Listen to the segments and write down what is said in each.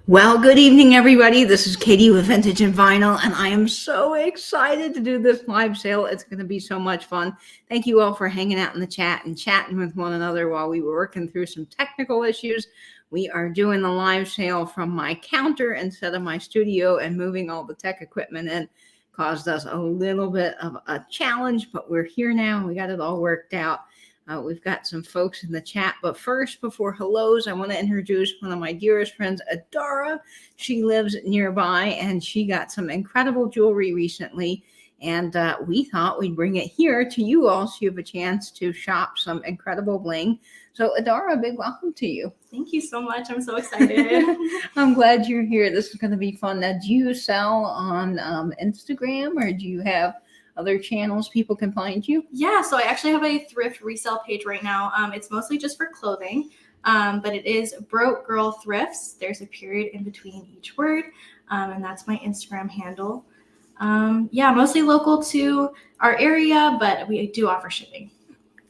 Well, good evening, everybody. This is Katie with Vintage and Vinyl, and I am so excited to do this live sale. It's going to be so much fun. Thank you all for hanging out in the chat and chatting with one another while we were working through some technical issues. We are doing the live sale from my counter instead of my studio, and moving all the tech equipment in caused us a little bit of a challenge, but we're here now. We got it all worked out. We've got some folks in the chat, but first, before hellos, I want to introduce one of my dearest friends, Adara. She lives nearby, and she got some incredible jewelry recently, and we thought we'd bring it here to you all so you have a chance to shop some incredible bling. So, Adara, a big welcome to you. Thank you so much. I'm so excited. I'm glad you're here. This is going to be fun. Now, do you sell on Instagram, or do you have other channels people can find you? Yeah, so I actually have a thrift resale page right now. It's mostly just for clothing, but it is Broke Girl Thrifts. There's a period in between each word, and that's my Instagram handle. Mostly local to our area, but we do offer shipping.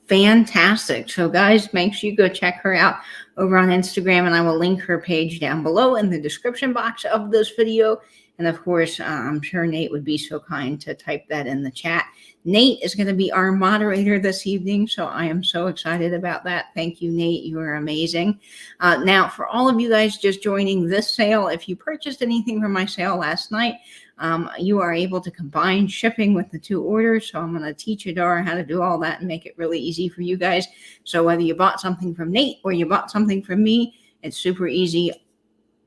Fantastic. So guys, make sure you go check her out over on Instagram, and I will link her page down below in the description box of this video. And of course, I'm sure Nate would be so kind to type that in the chat. Nate is going to be our moderator this evening, so I am so excited about that. Thank you, Nate. You are amazing. Now, for all of you guys just joining this sale, if you purchased anything from my sale last night, you are able to combine shipping with the two orders. So I'm going to teach Adara how to do all that and make it really easy for you guys. So whether you bought something from Nate or you bought something from me, it's super easy.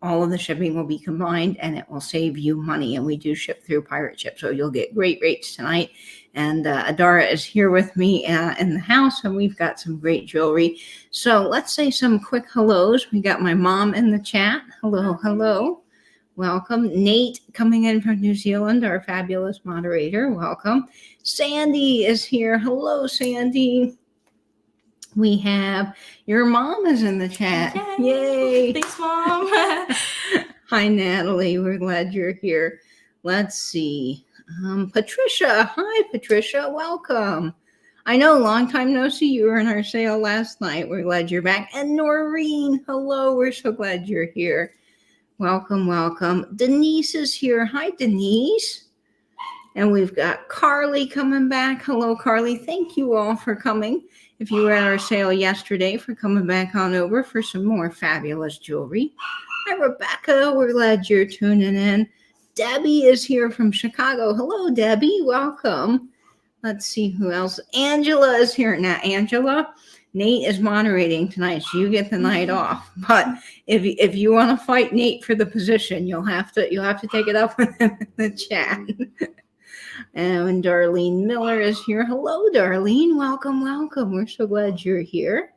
All of the shipping will be combined, and it will save you money. And we do ship through Pirate Ship, so you'll get great rates tonight. And Adara is here with me in the house, and we've got some great jewelry. So let's say some quick hellos. We got my mom in the chat. Hello, hello. Welcome. Nate coming in from New Zealand, our fabulous moderator. Welcome. Sandy is here. Hello, Sandy. We have your mom is in the chat. Yay! Thanks, Mom. Hi, Natalie. We're glad you're here. Let's see. Patricia. Hi, Patricia. Welcome. I know, long time no see. You were in our sale last night. We're glad you're back. And Noreen. Hello. We're so glad you're here. Welcome, welcome. Denise is here. Hi, Denise. And we've got Carly coming back. Hello, Carly. Thank you all for coming. If you were at our sale yesterday, for coming back on over for some more fabulous jewelry. Hi, Rebecca. We're glad you're tuning in. Debbie is here from Chicago. Hello, Debbie. Welcome. Let's see who else. Angela is here. Now, Angela, Nate is moderating tonight, so you get the night off. But if you want to fight Nate for the position, you'll have to take it up with him in the chat. And Darlene Miller is here. Hello, Darlene. Welcome, welcome. We're so glad you're here.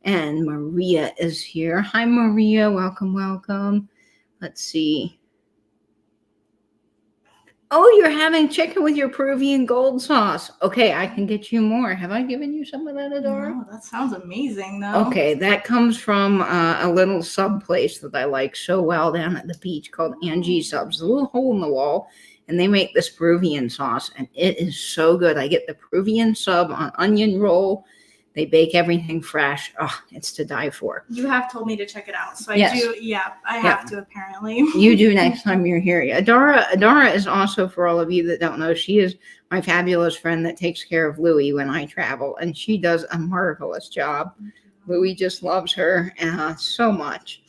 And Maria is here. Hi, Maria. Welcome, welcome. Let's see. Oh, you're having chicken with your Peruvian gold sauce. Okay, I can get you more. Have I given you some of that, Adora? No, that sounds amazing, though. Okay, that comes from a little sub place that I like so well down at the beach called Angie Subs. A little hole in the wall. And they make this Peruvian sauce, and it is so good. I get the Peruvian sub on onion roll. They bake everything fresh. Oh, it's to die for. You have told me to check it out, so Yes. I do. Yeah, I have to apparently. You do next time you're here. Adara is also, for all of you that don't know, she is my fabulous friend that takes care of Louie when I travel, and she does a marvelous job. Louie just loves her so much.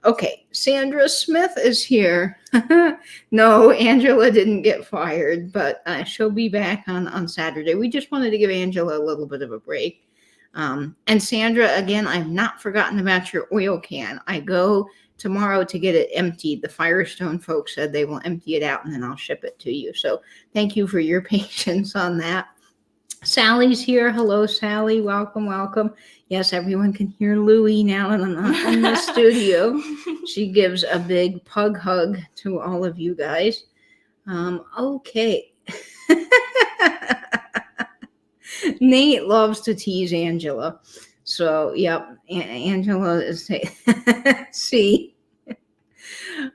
Okay, Sandra Smith is here. No, Angela didn't get fired, but she'll be back on Saturday. We just wanted to give Angela a little bit of a break. And Sandra, again, I've not forgotten about your oil can. I go tomorrow to get it emptied. The Firestone folks said they will empty it out, and then I'll ship it to you. So thank you for your patience on that. Sally's here. Hello, Sally. Welcome, welcome. Yes, everyone can hear Louie now in the studio. She gives a big pug hug to all of you guys. Okay. Nate loves to tease Angela. So, yep, Angela is see.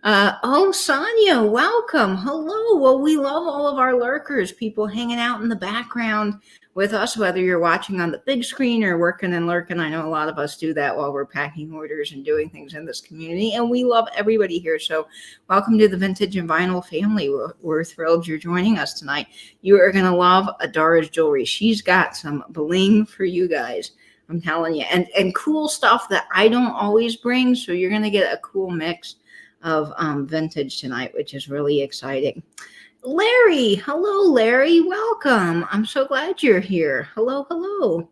Oh, Sonia, welcome. Hello. Well, we love all of our lurkers, people hanging out in the background with us, whether you're watching on the big screen or working and lurking. I know a lot of us do that while we're packing orders and doing things in this community, and we love everybody here. So welcome to the Vintage and Vinyl family. We're thrilled you're joining us tonight. You are going to love Adara's jewelry. She's got some bling for you guys. I'm telling you, and cool stuff that I don't always bring. So you're going to get a cool mix of vintage tonight, which is really exciting. Larry, hello, Larry, welcome. I'm so glad you're here. Hello. All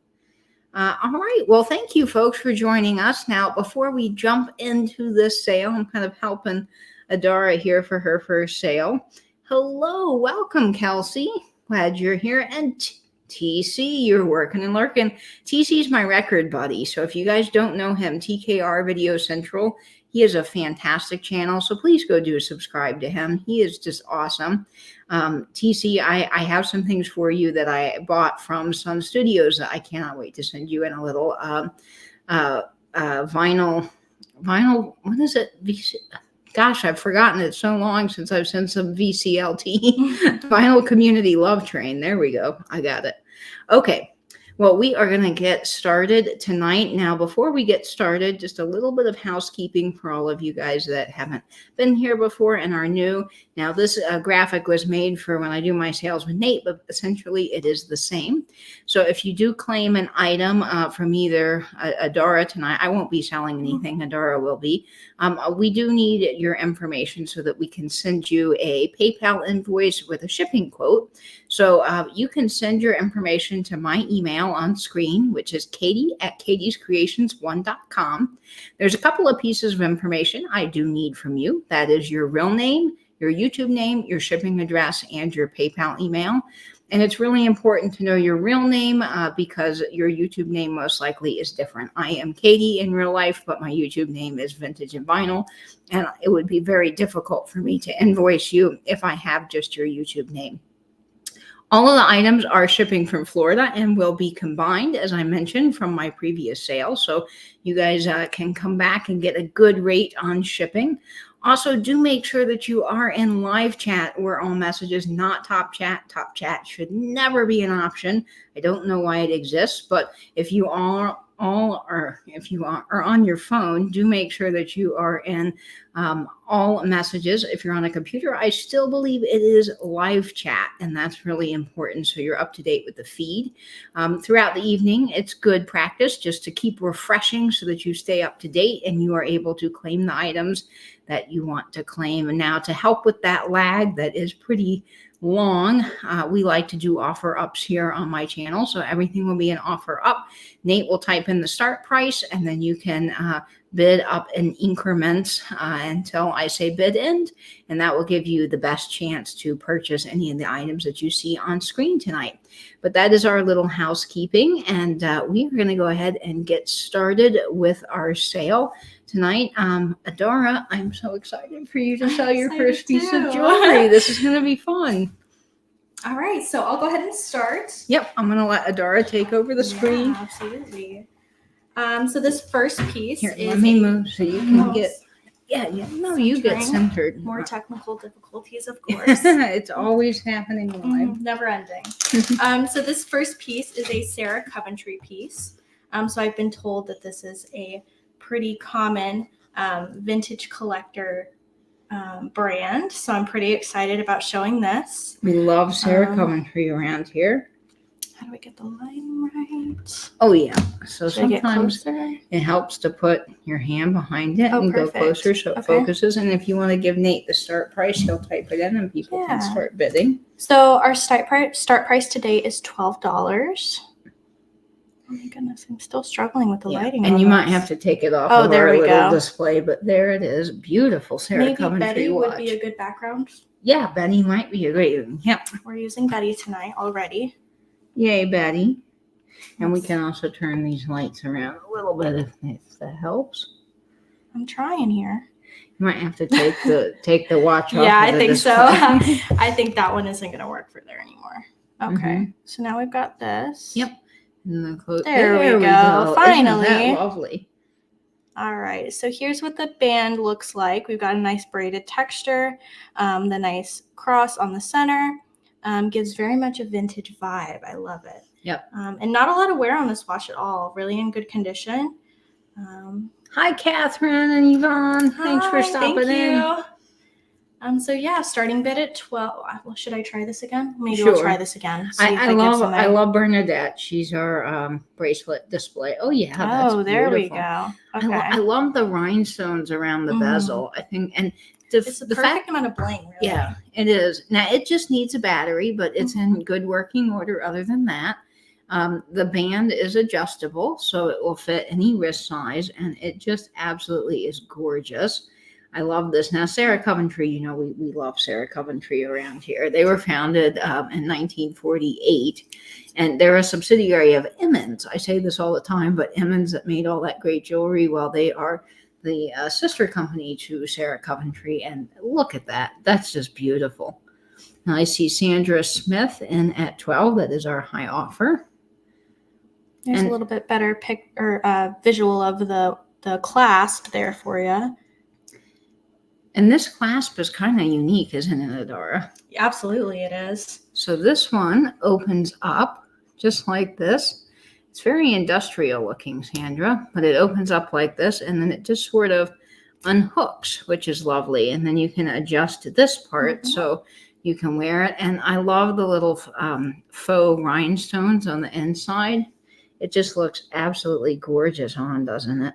right, well, thank you folks for joining us. Now, before we jump into this sale, I'm kind of helping Adara here for her first sale. Hello, welcome, Kelsey. Glad you're here. And TC, you're working and lurking. TC's my record buddy. So if you guys don't know him, TKR Video Central, he is a fantastic channel. So please go do subscribe to him. He is just awesome. TC, I have some things for you that I bought from Sun Studios that I cannot wait to send you in a little vinyl, what is it? Gosh, I've forgotten. It's so long since I've sent some VCLT. Vinyl Community Love Train. There we go. I got it. Okay. Well, we are going to get started tonight. Now, before we get started, just a little bit of housekeeping for all of you guys that haven't been here before and are new. Now, this graphic was made for when I do my sales with Nate, but essentially it is the same. So if you do claim an item from either Adara tonight, I won't be selling anything. Adara will be. We do need your information so that we can send you a PayPal invoice with a shipping quote. So you can send your information to my email on screen, which is katie@katiescreations1.com. There's a couple of pieces of information I do need from you. That is your real name, your YouTube name, your shipping address, and your PayPal email. And it's really important to know your real name because your YouTube name most likely is different. I am Katie in real life, but my YouTube name is Vintage and Vinyl. And it would be very difficult for me to invoice you if I have just your YouTube name. All of the items are shipping from Florida and will be combined, as I mentioned, from my previous sale. So you guys can come back and get a good rate on shipping. Also, do make sure that you are in live chat where all messages, not top chat. Top chat should never be an option. I don't know why it exists, but if you are on your phone, do make sure that you are in all messages. If you're on a computer, I still believe it is live chat, and that's really important so you're up to date with the feed. Throughout the evening, it's good practice just to keep refreshing so that you stay up to date and you are able to claim the items that you want to claim. And now to help with that lag that is pretty long, we like to do offer ups here on my channel. So everything will be an offer up. Nate will type in the start price and then you can bid up in increments until I say bid end, and that will give you the best chance to purchase any of the items that you see on screen tonight. But that is our little housekeeping, and we are going to go ahead and get started with our sale tonight. Adara, I'm so excited for you to sell your first piece of jewelry. This is going to be fun. All right, so I'll go ahead and start. Yep, I'm going to let Adara take over the screen. Yeah, absolutely. So this first piece Here, is let me move so you can get. Yeah, no, you get centering. centered. More technical difficulties, of course. It's always happening live. Never ending. So this first piece is a Sarah Coventry piece. So I've been told that this is a pretty common vintage collector brand. So I'm pretty excited about showing this. We love Sarah Coventry around here. How do I get the line right? Oh, yeah. So Should I get sometimes closer? it helps to put your hand behind it Oh, and perfect. go closer so it Okay. focuses. And if you want to give Nate the start price, he'll type it in and people can start bidding. So our start price today is $12. Oh my goodness, I'm still struggling with the lighting. And on you might this. have to take it off Oh, of there our we little go. display, but there it is. Beautiful Sarah Maybe Coventry Betty watch. would be a good background. Yeah, Betty might be a great one. Yep. We're using Betty tonight already. Yay, Betty. And we can also turn these lights around a little bit if that helps. I'm trying here. You might have to take the watch off. Yeah, of I the think so. display. I think that one isn't going to work for there anymore. Okay, so now we've got this. Yep. And then There we go. Isn't Finally. that lovely. All right, so here's what the band looks like. We've got a nice braided texture, the nice cross on the center. Gives very much a vintage vibe. I love it. Yep. And not a lot of wear on this watch at all. Really in good condition. Hi, Catherine and Yvonne. Thanks for stopping in. So yeah, starting bid at 12. Well, should I try this again? Maybe Sure. we'll try this again. I love Bernadette. She's our bracelet display. Oh yeah, that's there beautiful. We go. Okay. I love the rhinestones around the bezel. I think, and it's the perfect amount of bling. Really. Yeah, it is. Now it just needs a battery, but it's in good working order. Other than that, the band is adjustable, so it will fit any wrist size, and it just absolutely is gorgeous. I love this. Now, Sarah Coventry, you know, we love Sarah Coventry around here. They were founded in 1948, and they're a subsidiary of Emmons. I say this all the time, but Emmons that made all that great jewelry, well, they are the sister company to Sarah Coventry, and look at that. That's just beautiful. Now, I see Sandra Smith in at 12. That is our high offer. There's a little bit better visual of the clasp there for you. And this clasp is kind of unique, isn't it, Adara? Absolutely, it is. So this one opens up just like this. It's very industrial looking, Sandra, but it opens up like this, and then it just sort of unhooks, which is lovely. And then you can adjust this part so you can wear it. And I love the little faux rhinestones on the inside. It just looks absolutely gorgeous on, doesn't it?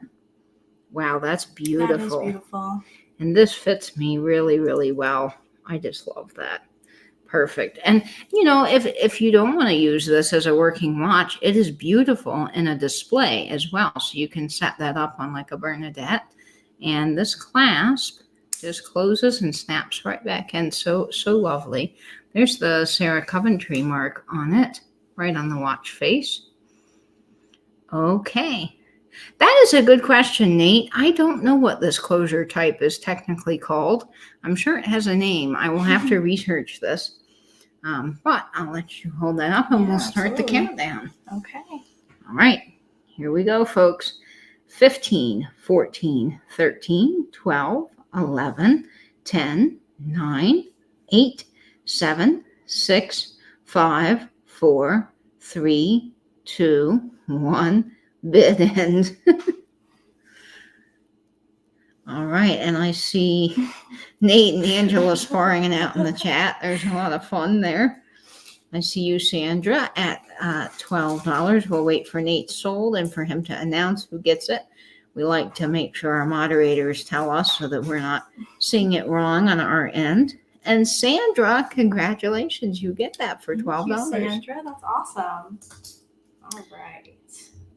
Wow, that's beautiful. That is beautiful. And this fits me really, really well. I just love that. Perfect. And, you know, if you don't want to use this as a working watch, it is beautiful in a display as well. So you can set that up on like a Bernadette. And this clasp just closes and snaps right back in. So lovely. There's the Sarah Coventry mark on it, right on the watch face. Okay. That is a good question, Nate. I don't know what this closure type is technically called. I'm sure it has a name. I will have to research this. But I'll let you hold that up and we'll start the countdown. Okay. All right. Here we go, folks. 15, 14, 13, 12, 11, 10, 9, 8, 7, 6, 5, 4, 3, 2, 1. Bid end. All right, and I see Nate and Angela sparring it out in the chat. There's a lot of fun there. I see you, Sandra, at $12. We'll wait for Nate sold and for him to announce who gets it. We like to make sure our moderators tell us so that we're not seeing it wrong on our end. And Sandra, congratulations. You get that for $12. Thank you, Sandra. That's awesome. All right.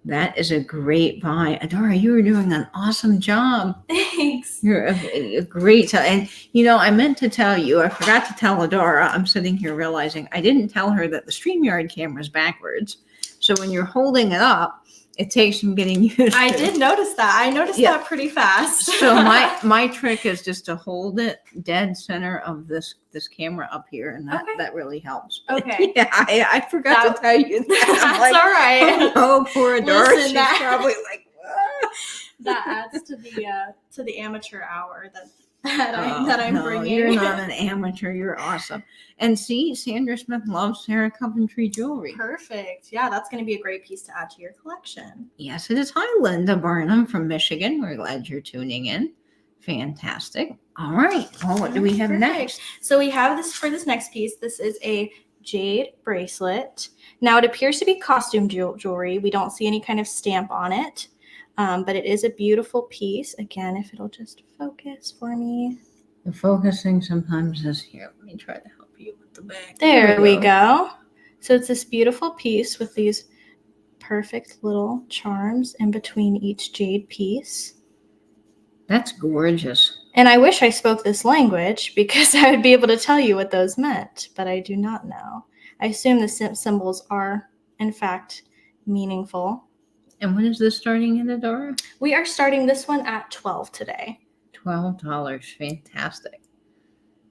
That is a great buy. Adara, you were doing an awesome job. Thanks. You're a great, and you know, I meant to tell you, I forgot to tell Adara, I'm sitting here realizing I didn't tell her that the StreamYard camera is backwards. So when you're holding it up, it takes some getting used to. I did notice that. I noticed that pretty fast. So my trick is just to hold it dead center of this camera up here, and that really helps. Okay. Yeah, I forgot to tell you that. That's like, all right. Oh, poor Adora. She's probably like, that adds to the amateur hour that I'm bringing. You're not an amateur. You're awesome. And see, Sandra Smith loves Sarah Coventry jewelry. Perfect. Yeah, that's going to be a great piece to add to your collection. Yes, it is. Hi, Linda Burnham from Michigan. We're glad you're tuning in. Fantastic. All right. Well, what do we have next? So we have this for this next piece. This is a jade bracelet. Now, it appears to be costume jewelry. We don't see any kind of stamp on it. But it is a beautiful piece. Again, if it'll just focus for me. The focusing sometimes is here. Let me try to help you with the back. There we go. So it's this beautiful piece with these perfect little charms in between each jade piece. That's gorgeous. And I wish I spoke this language because I would be able to tell you what those meant, but I do not know. I assume the symbols are, in fact, meaningful. And when is this starting in, Adora? We are starting this one at $12 today. $12. Fantastic.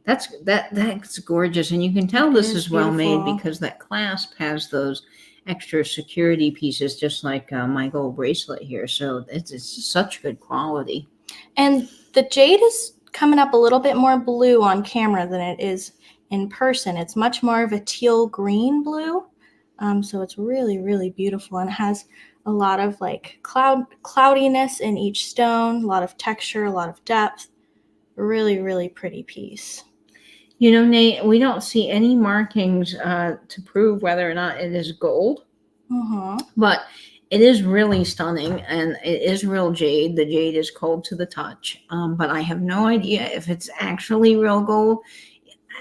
That's gorgeous. And you can tell this is well made because that clasp has those extra security pieces, just like my gold bracelet here. So it's such good quality. And the jade is coming up a little bit more blue on camera than it is in person. It's much more of a teal green blue. So it's really, really beautiful, and has a lot of like cloudiness in each stone, a lot of texture, a lot of depth. Really, really pretty piece. You know, Nate, we don't see any markings to prove whether or not it is gold, but it is really stunning, and it is real jade. The jade is cold to the touch, but I have no idea if it's actually real gold.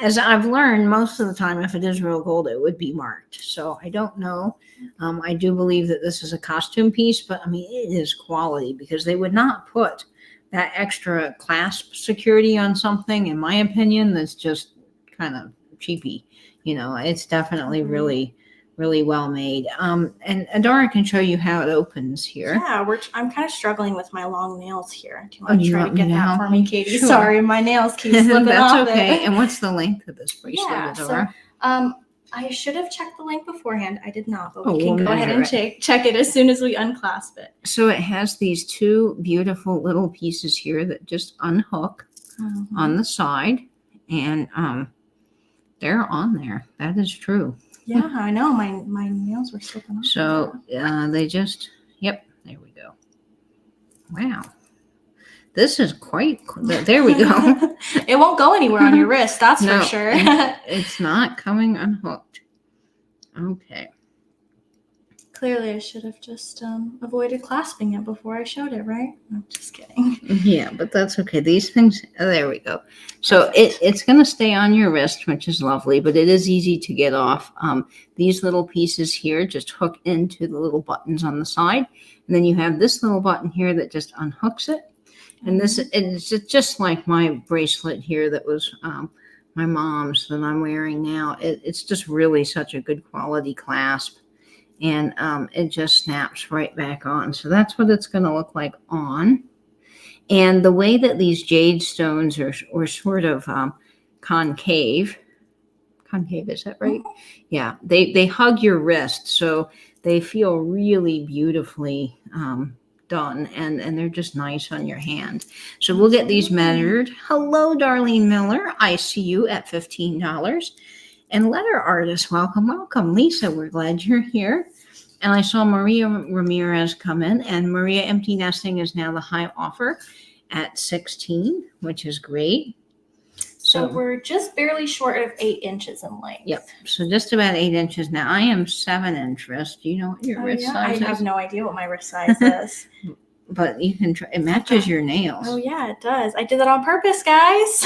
As I've learned, most of the time, if it is real gold, it would be marked. So I don't know. I do believe that this is a costume piece, but I mean, it is quality, because they would not put that extra clasp security on something, in my opinion, that's just kind of cheapy. You know, it's definitely really, really well made. And Adara can show you how it opens here. Yeah, I'm kind of struggling with my long nails here. Do you Oh, want to you try to want me get to that help for me, you? Katie? Sure. Sorry, my nails keep slipping That's off okay. it. And what's the length of this bracelet, Yeah, so Adara? I should have checked the length beforehand. I did not, but Oh, we can we'll go ahead and measure check it as soon as we unclasp it. So it has these two beautiful little pieces here that just unhook on the side, and they're on there. That is true. Yeah, I know. My nails were slipping off. So they just, yep, there we go. Wow. This is quite, there we go. It won't go anywhere on your wrist, that's No, for sure. It's not coming unhooked. Okay. Clearly, I should have just avoided clasping it before I showed it, right? I'm just kidding. Yeah, but that's okay. These things, there we go. So it's going to stay on your wrist, which is lovely, but it is easy to get off. These little pieces here just hook into the little buttons on the side. And then you have this little button here that just unhooks it. And this it's just like my bracelet here that was my mom's that I'm wearing now. It's just really such a good quality clasp. And it just snaps right back on. So that's what it's going to look like on. And the way that these jade stones are sort of concave, is that right? Yeah, they hug your wrist, so they feel really beautifully done, and they're just nice on your hand. So we'll get these measured. Hello, Darlene Miller. I see you at $15. And letter artist, welcome. Lisa, we're glad you're here. And I saw Maria Ramirez come in, and Maria Empty Nesting is now the high offer at $16, which is great. So we're just barely short of 8 inches in length. Yep. So just about 8 inches. Now I am 7-inch wrist. Do you know what your wrist size is? I have no idea what my wrist size is. But you can try. It matches your nails. Oh yeah, it does. I did that on purpose, guys.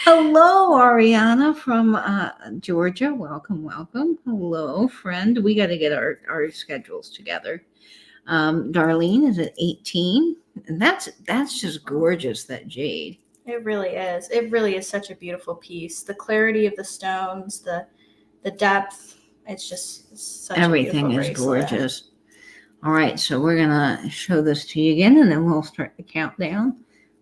Hello, Ariana from Georgia. Welcome. Hello, friend. We got to get our schedules together. Darlene is at 18. And that's just gorgeous, that jade. It really is. It really is such a beautiful piece. The clarity of the stones, the depth. It's just such everything a beautiful is bracelet. gorgeous. All right, so we're gonna show this to you again, and then we'll start the countdown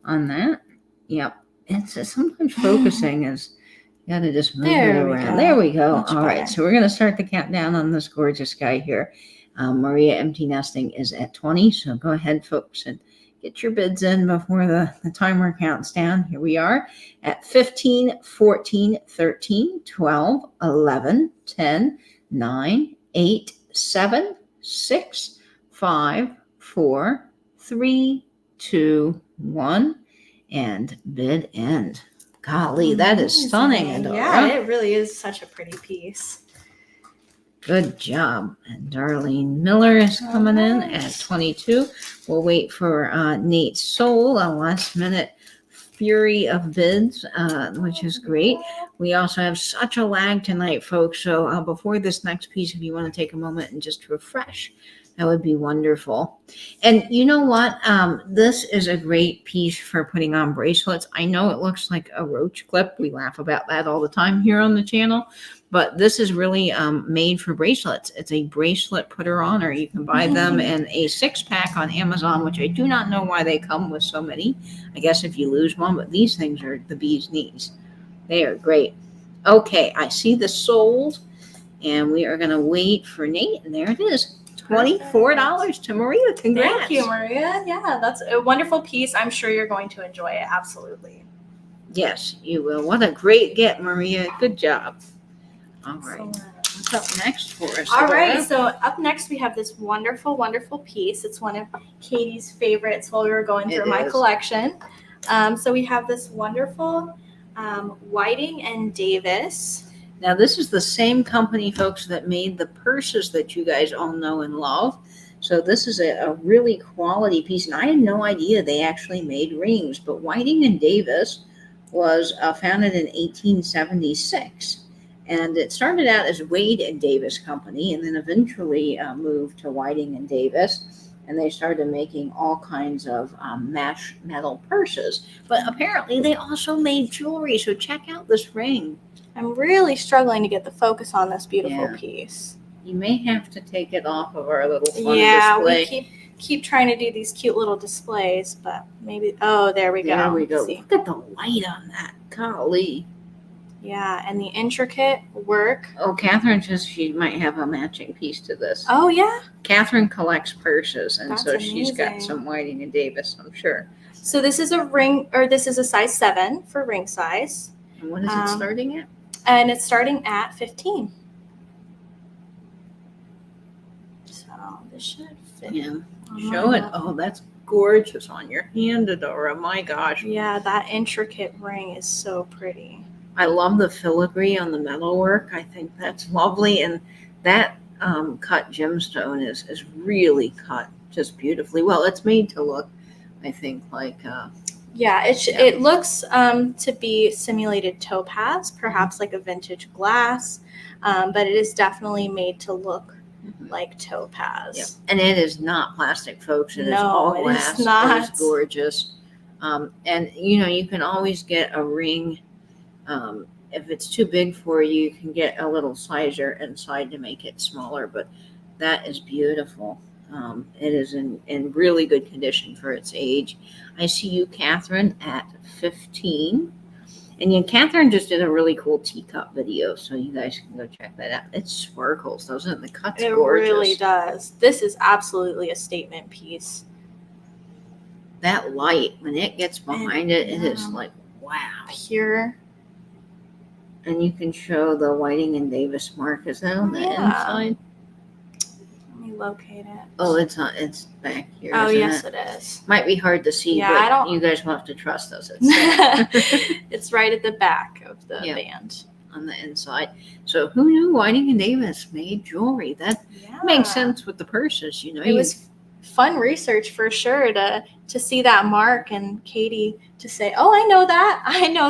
on that. Yep, it's sometimes focusing is you gotta just move it around. There we go. Much All right, better. so we're gonna start the countdown on this gorgeous guy here. Maria Empty Nesting is at 20, so go ahead, folks, and get your bids in before the timer counts down. Here we are at 15, 14, 13, 12, 11, 10, 9, 8, 7, 6, 5, 4, 3, 2, 1, and bid end. Golly, that is stunning, Adora. Yeah, it really is such a pretty piece. Good job. And Darlene Miller is coming in at 22. We'll wait for Nate Soul, a last minute fury of bids, which is great. We also have such a lag tonight, folks. So before this next piece, if you want to take a moment and just refresh, that would be wonderful. And you know what? This is a great piece for putting on bracelets. I know it looks like a roach clip. We laugh about that all the time here on the channel. But this is really made for bracelets. It's a bracelet putter on, or you can buy them in a 6-pack on Amazon, which I do not know why they come with so many. I guess if you lose one, but these things are the bee's knees. They are great. Okay, I see the soles, And we are going to wait for Nate. And there it is. $24 to Maria. Congrats. Thank you, Maria. Yeah, that's a wonderful piece. I'm sure you're going to enjoy it. Absolutely. Yes, you will. What a great get, Maria. Good job. All right. Excellent. What's up next for us? All Laura? right, so up next we have this wonderful, wonderful piece. It's one of Katie's favorites while we were going through my collection. So we have this wonderful Whiting and Davis. Now, this is the same company, folks, that made the purses that you guys all know and love. So this is a really quality piece. And I had no idea they actually made rings. But Whiting and Davis was founded in 1876. And it started out as Wade and Davis Company, and then eventually moved to Whiting and Davis. And they started making all kinds of match metal purses. But apparently they also made jewelry. So check out this ring. I'm really struggling to get the focus on this beautiful Yeah. piece. You may have to take it off of our little fun We display. keep trying to do these cute little displays, but maybe there we go. There we go. See. Look at the light on that. Golly. Yeah, and the intricate work. Oh, Catherine says she might have a matching piece to this. Oh yeah. Catherine collects purses, and That's so she's got amazing. some Whiting and Davis, I'm sure. So this is a size 7 for ring size. And what is it starting at? And it's starting at 15. So this should fit. Yeah. on Show my it. lap. Oh, that's gorgeous on your hand, Adora. My gosh. Yeah, that intricate ring is so pretty. I love the filigree on the metalwork. I think that's lovely. And that cut gemstone is really cut just beautifully. Well, it's made to look, I think, like Yeah, it looks to be simulated topaz, perhaps like a vintage glass, but it is definitely made to look like topaz. Yep. And it is not plastic, folks. It is No, all it glass. is not. It is gorgeous. And, you can always get a ring. If it's too big for you, you can get a little sizer inside to make it smaller. But that is beautiful. It is in really good condition for its age. I see you, Catherine, at 15. And Catherine just did a really cool teacup video, so you guys can go check that out. It sparkles, doesn't it? The cut's It gorgeous. really does. This is absolutely a statement piece. That light, when it gets behind it, it is Yeah. like, wow. Pure. And you can show the Whiting and Davis mark. Is that on the Yeah. inside? Let me locate it. Oh, it's back here. Oh, isn't yes, it? it is. Might be hard to see, Yeah, but I don't- you guys will have to trust us. It's It's right at the back of the Yeah. band. on the inside. So who knew Whiting and Davis made jewelry? That Yeah. makes sense with the purses, It was fun research for sure to see that mark and Katie to say, oh, I know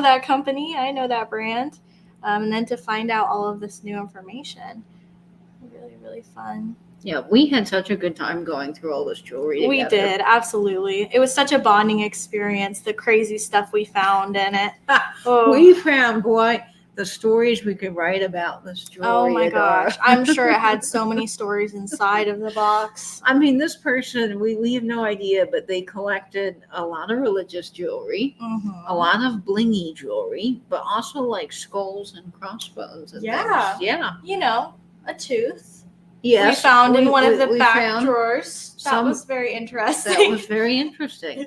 that company, I know that brand, and then to find out all of this new information. Really, really fun. Yeah, we had such a good time going through all this jewelry We together. did, absolutely. It was such a bonding experience, the crazy stuff we found in it. Oh, We found, boy, the stories we could write about this jewelry. oh my Adora. gosh. I'm sure it had so many stories inside of the box. I mean, this person, we have no idea, but they collected a lot of religious jewelry, Mhm. a lot of blingy jewelry, but also like skulls and crossbones and Yeah. things. Yeah. You know, a tooth. Yes. We found in one of the we back found drawers. That some- was very interesting. That was very interesting.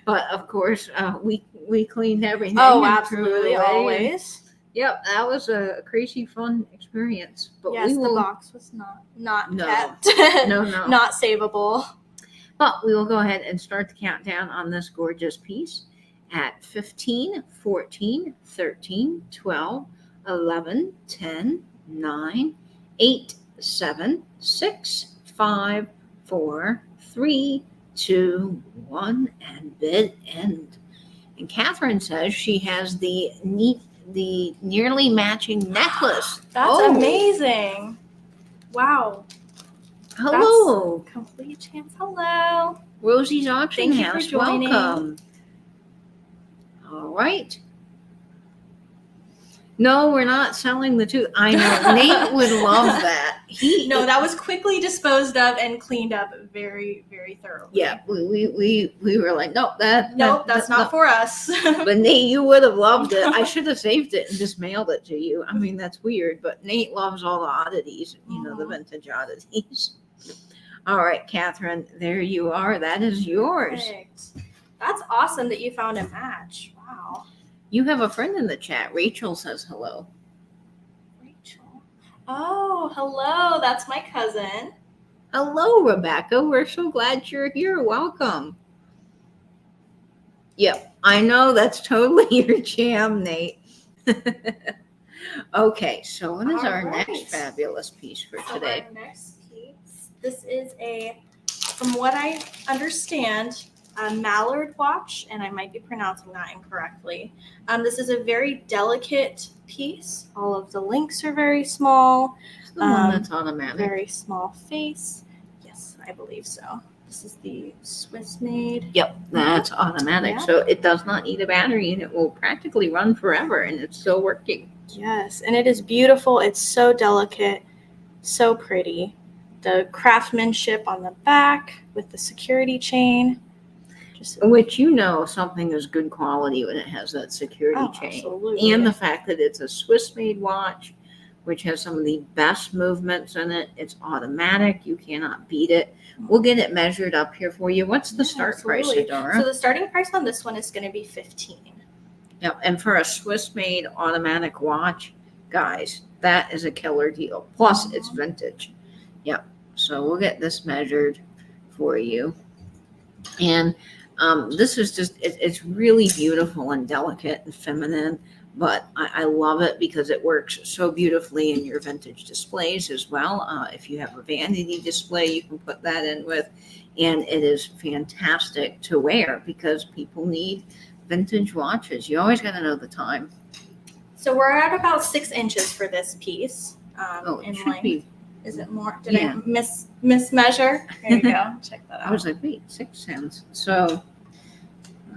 But of course, we cleaned everything. oh, and threw it absolutely, away. always. Yep, that was a crazy fun experience. But Yes, we will, the box was not No. kept. no. Not savable. But we will go ahead and start the countdown on this gorgeous piece at 15, 14, 13, 12, 11, 10, 9, 8, 7, 6, 5, 4, 3, 2, 1, and bid end. And Catherine says she has the nearly matching necklace. That's Oh, amazing. Wow. Hello, Complete chance. Hello. Rosie's Auction Thank you for House. joining. Welcome. All right. No, we're not selling the tooth. I know Nate would love that. No, that was quickly disposed of and cleaned up very, very thoroughly. Yeah, we were like, nope, Nope, that's not for us. But Nate, you would have loved it. I should have saved it and just mailed it to you. I mean, that's weird, but Nate loves all the oddities, the vintage oddities. All right, Catherine, there you are. That is yours. Perfect. That's awesome that you found a match. Wow. You have a friend in the chat. Rachel says hello. Rachel. Oh, hello. That's my cousin. Hello, Rebecca. We're so glad you're here. Welcome. Yep, I know that's totally your jam, Nate. Okay, so what is All our right. next fabulous piece for today? Our next piece. This is from what I understand, a mallard watch, and I might be pronouncing that incorrectly. This is a very delicate piece. All of the links are very small. It's the one that's automatic. Very small face. Yes, I believe so. This is the Swiss made. Yep, that's automatic. Yeah. So it does not need a battery and it will practically run forever and it's still working. Yes, and it is beautiful. It's so delicate, so pretty. The craftsmanship on the back with the security chain. Which something is good quality when it has that security chain. Absolutely. And the fact that it's a Swiss made watch, which has some of the best movements in it. It's automatic. You cannot beat it. We'll get it measured up here for you. What's the start price, Adora? So the starting price on this one is going to be $15. Yep. And for a Swiss made automatic watch, guys, that is a killer deal. Plus it's vintage. Yep. So we'll get this measured for you. And this is just, it's really beautiful and delicate and feminine, but I love it because it works so beautifully in your vintage displays as well. If you have a vanity display, you can put that in with, and it is fantastic to wear because people need vintage watches. You always got to know the time. So we're at about 6 inches for this piece. It in should length. be. Is it more? Did Yeah. I mismeasure? There you go. Check that out. I was like, wait, 6 cents. So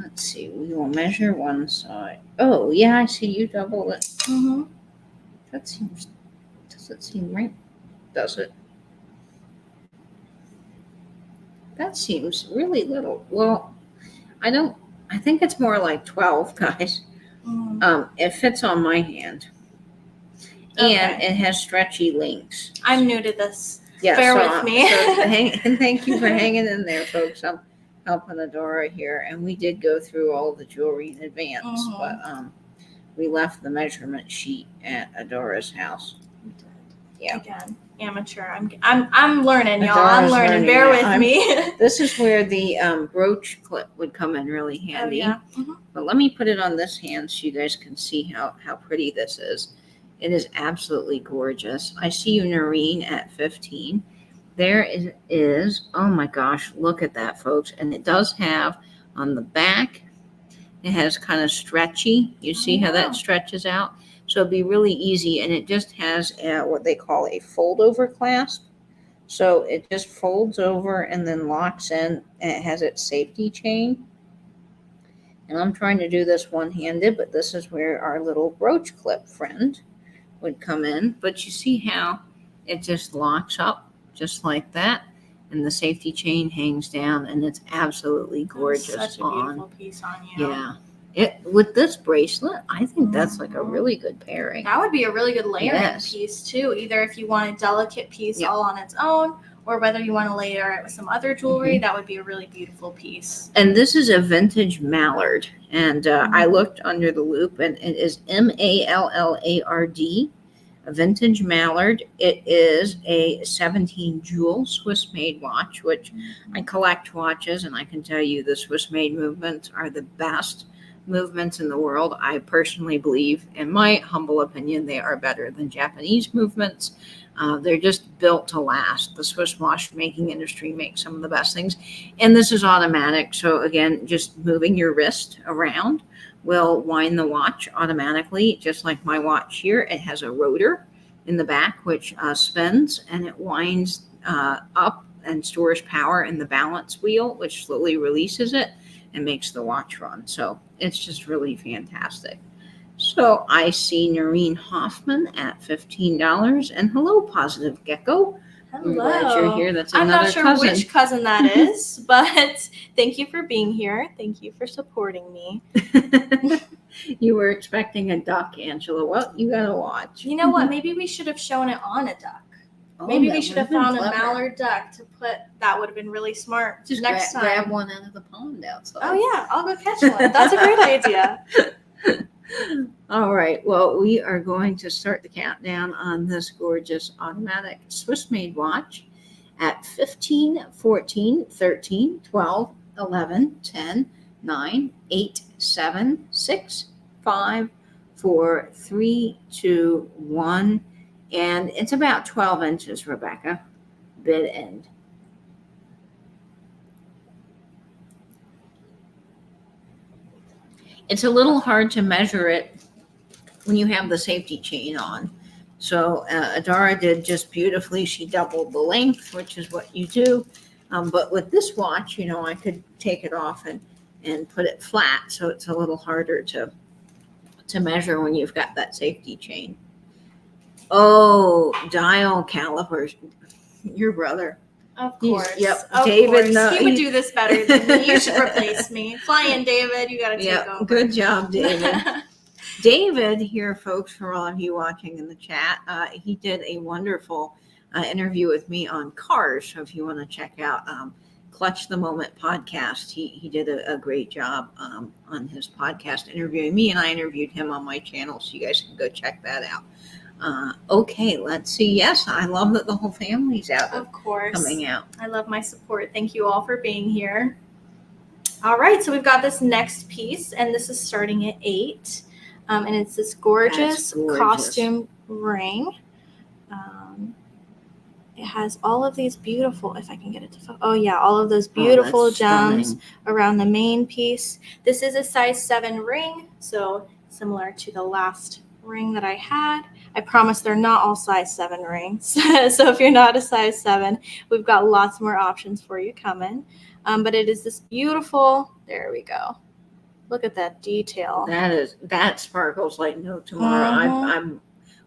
let's see. We will measure one side. Oh, yeah, I see you doubled it. Mm-hmm. Does it seem right? Does it? That seems really little. Well, I think it's more like 12, guys. Mm-hmm. It fits on my hand. And it has stretchy links. I'm new to this. Yeah, Bear with me. And thank you for hanging in there, folks. I'm helping Adora here. And we did go through all the jewelry in advance, Mhm. but we left the measurement sheet at Adora's house. Yeah. Again, amateur. I'm learning, y'all. Adora's I'm learning. learning, Bear yeah. with me. This is where the brooch clip would come in really Oh, handy. yeah. Mhm. But let me put it on this hand so you guys can see how pretty this is. It is absolutely gorgeous. I see you, Noreen, at 15. There is, oh my gosh, look at that, folks. And it does have on the back, it has kind of stretchy. You see how that stretches out? So it'd be really easy. And it just has what they call a fold over clasp. So it just folds over and then locks in, and it has its safety chain. And I'm trying to do this one-handed, but this is where our little brooch clip friend would come in. But you see how it just locks up just like that, and the safety chain hangs down, and it's absolutely gorgeous. Such a beautiful piece on you. Yeah. With this bracelet, I think that's like a really good pairing. That would be a really good layering Yes. piece too. Either if you want a delicate piece Yep. all on its own, or whether you want to layer it with some other jewelry, that would be a really beautiful piece. And this is a vintage mallard, and I looked under the loop, and it is MALLARD, a vintage mallard. It is a 17 jewel Swiss made watch, which I collect watches, and I can tell you the Swiss made movements are the best movements in the world. I personally believe, in my humble opinion, they are better than Japanese movements. They're just built to last. The Swiss watchmaking industry makes some of the best things. And this is automatic. So again, just moving your wrist around will wind the watch automatically, just like my watch here. It has a rotor in the back, which spins, and it winds up and stores power in the balance wheel, which slowly releases it and makes the watch run. So it's just really fantastic. So I see Noreen Hoffman at $15. And hello, Positive Gecko. I'm glad you're here. That's I'm another not sure cousin. which cousin that is, but thank you for being here. Thank you for supporting me. You were expecting a duck, Angela. Well, you gotta watch. You know what? Maybe we should have shown it on a duck. Oh, Maybe that we should would have found been a clever. mallard duck to put. That would have been really smart. Just next time. grab one out of the pond outside. Oh yeah, I'll go catch one. That's a great idea. All right. Well, we are going to start the countdown on this gorgeous automatic Swiss made watch at 15, 14, 13, 12, 11, 10, 9, 8, 7, 6, 5, 4, 3, 2, 1. And it's about 12 inches, Rebecca. Bid end. It's a little hard to measure it when you have the safety chain on. So Adara did just beautifully. She doubled the length, which is what you do. But with this watch, I could take it off and put it flat. So it's a little harder to measure when you've got that safety chain. Oh, dial calipers. Your brother. Of course. Yep. Of David, course. He would do this better than me. You should replace me. Fly in, David. You got to take over. Good job, David. David here, folks, for all of you watching in the chat, he did a wonderful interview with me on cars. So if you want to check out Clutch the Moment podcast, he did a great job on his podcast interviewing me, and I interviewed him on my channel. So you guys can go check that out. Okay, let's see. Yes, I love that the whole family's out. Of course. Coming out. I love my support. Thank you all for being here. All right, so we've got this next piece, and this is starting at 8. And it's this gorgeous costume ring. It has all of these beautiful, if I can get it to focus. Oh yeah, all of those beautiful gems around the main piece. This is a size 7 ring, so similar to the last ring that I had. I promise they're not all size 7 rings. So if you're not a size 7, we've got lots more options for you coming. But it is this beautiful, there we go. Look at that detail. That sparkles like no tomorrow. Mhm. I'm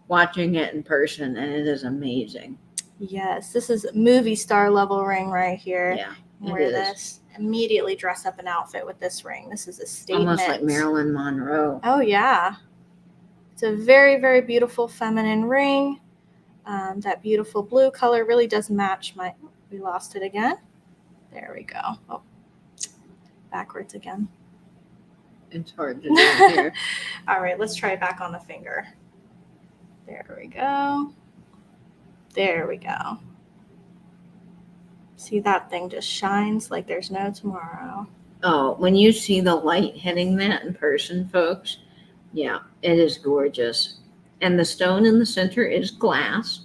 watching it in person, and it is amazing. Yes, this is movie star level ring right here. Yeah, Wear this. Immediately dress up an outfit with this ring. This is a statement. Almost like Marilyn Monroe. Oh yeah. It's a very, very beautiful feminine ring. That beautiful blue color really does match my. We lost it again. There we go. Oh, backwards again. It's hard to do here. All right, let's try it back on the finger. There we go. There we go. See, that thing just shines like there's no tomorrow. Oh, when you see the light hitting that in person, folks, yeah, it is gorgeous. And the stone in the center is glass,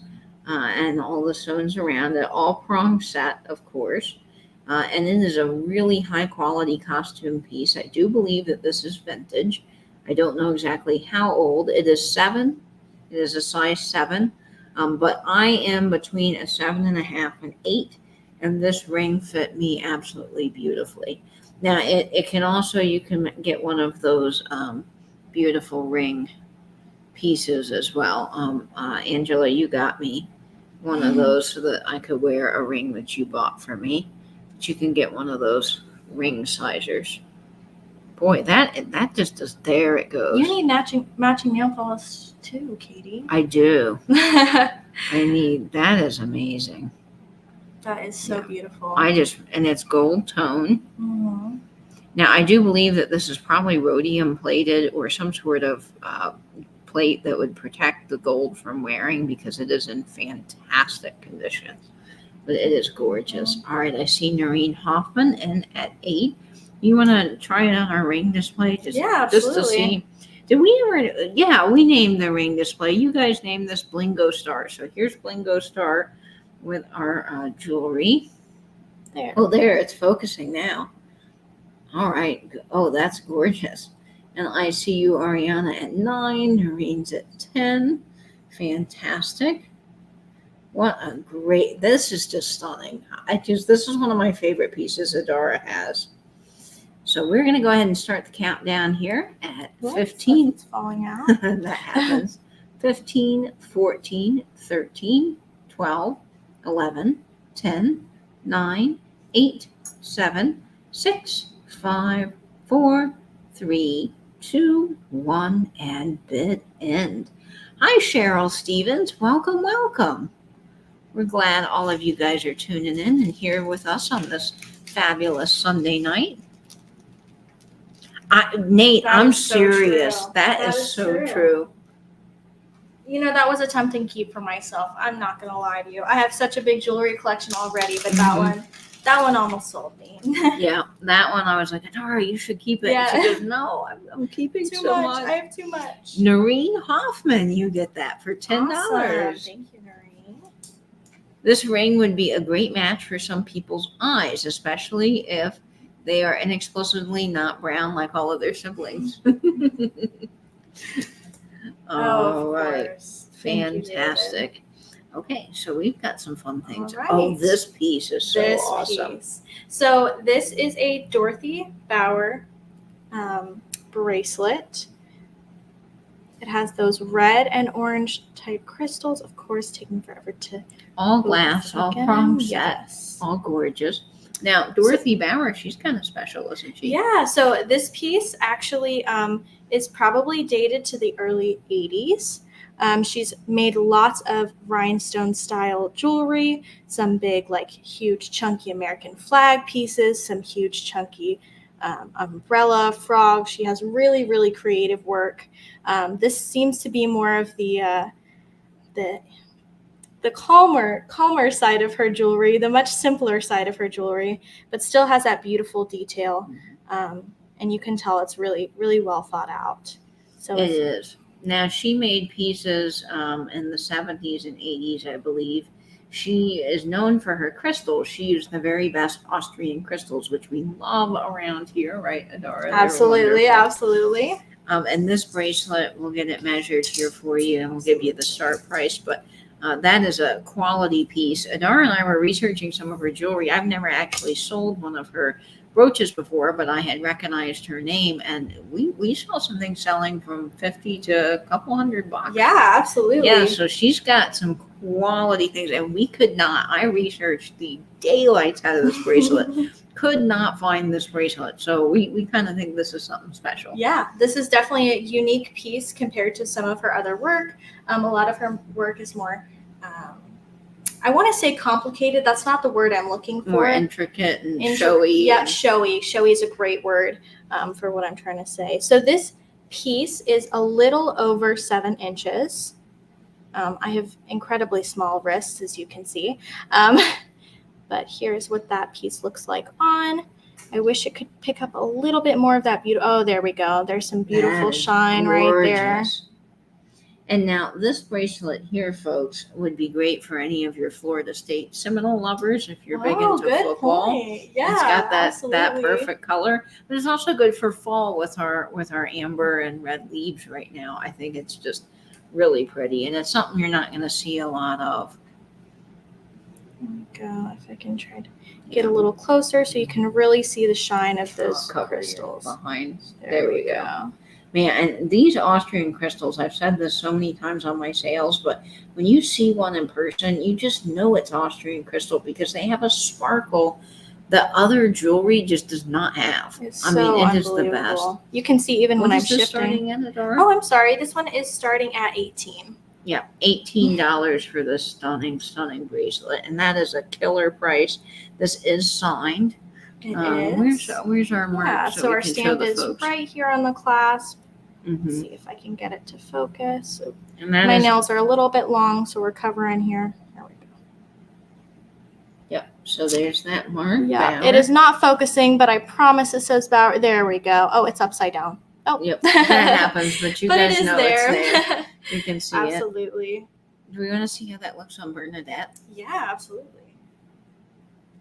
and all the stones around it, all prong set, of course. And it is a really high quality costume piece. I do believe that this is vintage. I don't know exactly how old. It is 7. It is a size 7. But I am between a 7.5 and 8. And this ring fit me absolutely beautifully. Now, it can also, you can get one of those beautiful ring pieces as well. Angela, you got me one of those so that I could wear a ring that you bought for me. But you can get one of those ring sizers. Boy, that just does, there it goes. You need matching nail polish too, Katie. I do. I need, that is amazing. That is so beautiful. And it's gold tone. Mm-hmm. Now, I do believe that this is probably rhodium plated or some sort of plate that would protect the gold from wearing, because it is in fantastic condition. But it is gorgeous. All right, I see Noreen Hoffman, and at 8, you want to try it on our ring display? Yeah, just absolutely. to see. Did we ever? Yeah, we named the ring display. You guys named this Blingo Star. So here's Blingo Star with our jewelry. There. Oh, there, it's focusing now. All right. Oh, that's gorgeous. And I see you, Ariana, at 9. Noreen's at 10. Fantastic. What a great, this is just stunning. This is one of my favorite pieces Adara has. So we're going to go ahead and start the countdown here at Whoops, 15. It's falling out. That happens. 15, 14, 13, 12, 11, 10, 9, 8, 7, 6, 5, 4, 3, 2, 1, and bid end. Hi, Cheryl Stevens. Welcome, welcome. We're glad all of you guys are tuning in and here with us on this fabulous Sunday night. Nate, That I'm is so serious. true. That That is is so true. true. You know, that was a tempting keep for myself. I'm not gonna lie to you. I have such a big jewelry collection already, but that one almost sold me. Yeah, that one I was like, Adara, you should keep it. Yeah. And she goes, no, I'm keeping Too so much. much. I have too much. Noreen Hoffman, you get that for $10. Awesome. Thank you, Noreen. This ring would be a great match for some people's eyes, especially if they are inexplicably not brown like all of their siblings. All right. Course. Thank you, David. Fantastic. Okay, so we've got some fun things. All right. Oh, this piece is so awesome. Piece. So this is a Dorothy Bauer bracelet. It has those red and orange type crystals, of course, taking forever to All glass, all chrome set, Yes. all gorgeous. Now, Dorothy Bauer, she's kind of special, isn't she? Yeah, so this piece actually is probably dated to the early 80s. She's made lots of rhinestone style jewelry, some big, like huge chunky American flag pieces, some huge chunky umbrella, frog. She has really, really creative work. This seems to be more of the calmer side of her jewelry, the much simpler side of her jewelry, but still has that beautiful detail. And you can tell it's really, really well thought out. So It is. Now, she made pieces in the 70s and 80s, I believe. She is known for her crystals. She used the very best Austrian crystals, which we love around here, right, Adara? They're Absolutely, wonderful. absolutely. And this bracelet, we'll get it measured here for you, and we'll give you the start price. But that is a quality piece. Adara and I were researching some of her jewelry. I've never actually sold one of her brooches before, but I had recognized her name, and we saw some things selling from $50 to a couple $100. Yeah, absolutely. Yeah, so she's got some quality things, and we could not. I researched the daylights out of this bracelet, could not find this bracelet. So we kind of think this is something special. Yeah, this is definitely a unique piece compared to some of her other work. A lot of her work is more, I want to say complicated. That's not the word I'm looking for. More intricate and showy. Yeah, showy. Showy is a great word for what I'm trying to say. So this piece is a little over 7 inches. I have incredibly small wrists, as you can see. But here's what that piece looks like on. I wish it could pick up a little bit more of that beauty. Oh, there we go. There's some beautiful shine right there. And now this bracelet here, folks, would be great for any of your Florida State Seminole lovers if you're big into football. Point. Yeah, it's got that absolutely. perfect color, but it's also good for fall with our amber and red leaves right now. I think it's just really pretty, and it's something you're not going to see a lot of. There we go. If I can try to get a little closer so you can really see the shine of those crystals behind. There we go. Man, and these Austrian crystals, I've said this so many times on my sales, but when you see one in person, you just know it's Austrian crystal because they have a sparkle that other jewelry just does not have. It is the best. You can see even when I'm shifting. Starting in, Adara? Oh, I'm sorry. This one is starting at 18. Yeah, $18 for this stunning, stunning bracelet, and that is a killer price. This is signed. It is. Where's our mark? Yeah, so our stamp is right here on the clasp. Let's see if I can get it to focus. And my nails are a little bit long, so we're covering here. There we go. Yep. So there's that mark. Yeah, it is not focusing, but I promise it says Bauer. There we go. Oh, it's upside down. Oh, yep. That happens, but you guys know it's there. You can see it. Absolutely. Do we want to see how that looks on Bernadette? Yeah, absolutely.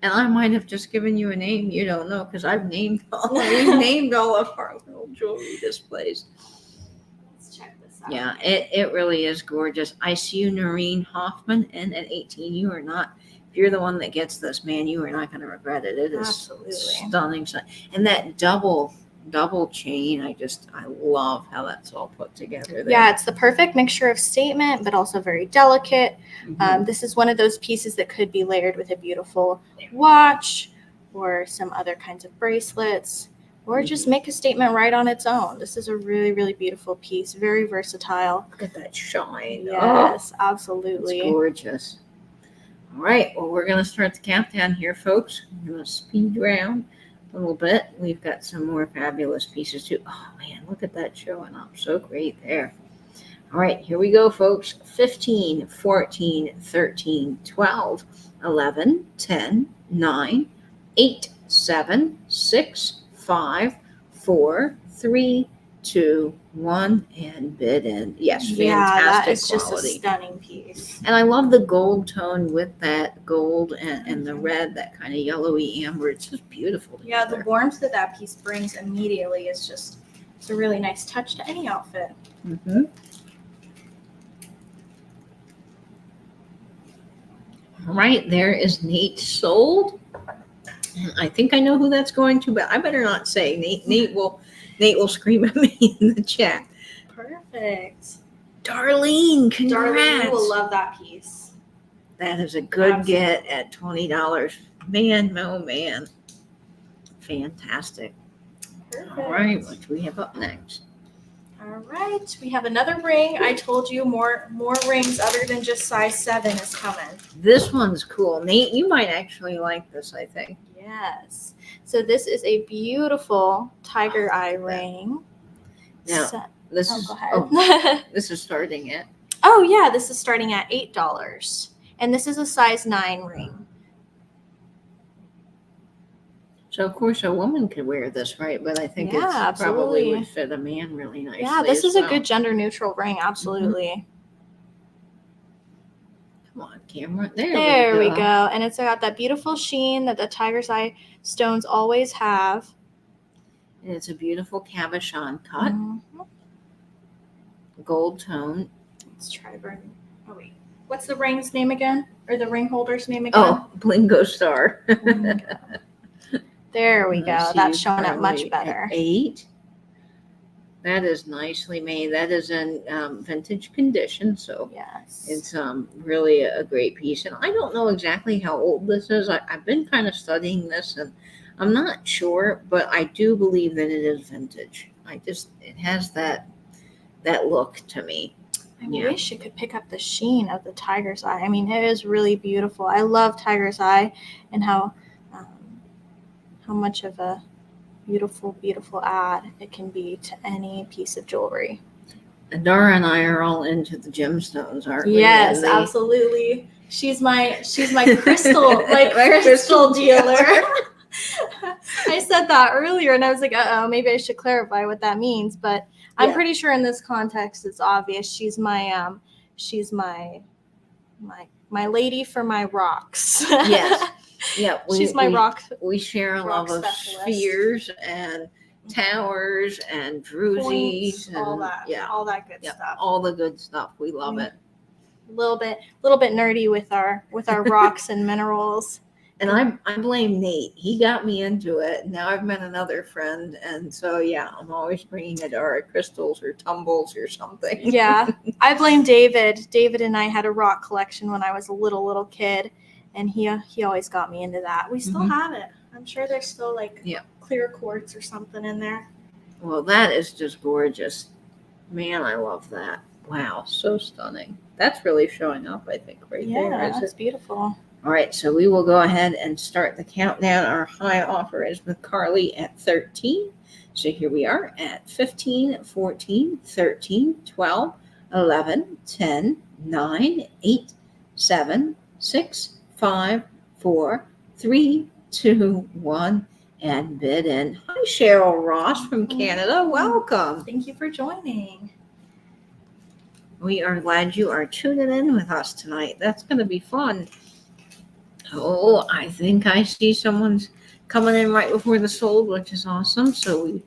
And I might have just given you a name you don't know because we've named all of our little jewelry displays. Let's check this out. Yeah, it really is gorgeous. I see you, Noreen Hoffman, in at 18. You are not if you're the one that gets this, man, you are not going to regret it. It is Absolutely. stunning. And that double chain, I love how that's all put together there. Yeah, it's the perfect mixture of statement, but also very delicate. Mhm. This is one of those pieces that could be layered with a beautiful watch or some other kinds of bracelets, or just make a statement right on its own. This is a really, really beautiful piece, very versatile. Look at that shine. Yes, It's absolutely. gorgeous. All right, well, we're going to start the countdown here, folks. I'm going to speed round a little bit. We've got some more fabulous pieces, too. Oh, man, look at that showing up. So great there. All right, here we go, folks. 15, 14, 13, 12, 11, 10, 9, 8, 7, 6, 5, 4, 3, 2, 1, and bid in. Yes, fantastic that is quality. just a stunning piece. And I love the gold tone with that gold and the red, that kind of yellowy amber. It's just beautiful Yeah, the together. warmth that that piece brings immediately is just, it's a really nice touch to any outfit. Mm-hmm. All right, there is Nate sold. I think I know who that's going to, but I better not say. Nate will scream at me in the chat. Perfect. Darlene, congrats. Darlene, you will love that piece. That is a good Absolutely. get at $20. Man, oh man. Fantastic. Perfect. All right, what do we have up next? All right, we have another ring. I told you more rings other than just size 7 is coming. This one's cool. Nate, you might actually like this, I think. Yes. So this is a beautiful tiger eye ring. Now, So- this oh, is go ahead. this is starting at Oh yeah, this is starting at $8, and this is a size 9 ring. so of course a woman could wear this, right? But I think Yeah, it's probably absolutely. would fit a man really nicely. Yeah, this as is a well. good gender neutral ring. Absolutely. Come on, camera. There There we we go. go. And it's got that beautiful sheen that the tiger's eye stones always have. And it's a beautiful cabochon cut, Mhm. gold tone. Let's try burning. Oh wait, what's the ring's name again? Or the ring holder's name again? Oh, Blingo Star. There we go. Let's see, That's showing up probably much better. at 8. That is nicely made. That is in vintage condition, so Yes. it's really a great piece. And I don't know exactly how old this is. I've been kind of studying this, and I'm not sure, but I do believe that it is vintage. It has that look to me. I Yeah. wish it could pick up the sheen of the tiger's eye. I mean, it is really beautiful. I love tiger's eye and how much of a beautiful, beautiful add it can be to any piece of jewelry. Adara and I are all into the gemstones, aren't we? Yes, And they- absolutely. She's my crystal My crystal dealer. dealer. I said that earlier, and I was like, maybe I should clarify what that means. But I'm Yeah. pretty sure in this context, it's obvious. She's my lady for my rocks. Yes. Yeah, She's my rock. We share a rock love of specialist. spheres and towers and drusies Points, and all that, yeah, all that good yeah, stuff. all the good stuff. We love it. A little bit nerdy with our rocks and minerals. And I blame Nate. He got me into it. Now I've met another friend, and so yeah, I'm always bringing Adara crystals or tumbles or something. Yeah, I blame David. David and I had a rock collection when I was a little kid, and he always got me into that. We still Mhm. have it. I'm sure there's still like Yeah. clear quartz or something in there. Well, that is just gorgeous. Man, I love that. Wow, so stunning. That's really showing up, I think, right there. Yeah, Is that's it? beautiful. All right, so we will go ahead and start the countdown. Our high offer is with Carly at 13. So here we are at 15, 14, 13, 12, 11, 10, 9, 8, 7, 6, 5, 4, 3, 2, 1, and bid in. Hi, Cheryl Ross from Canada. Welcome. Thank you for joining. We are glad you are tuning in with us tonight. That's going to be fun. Oh, I think I see someone's coming in right before the sold, which is awesome. So we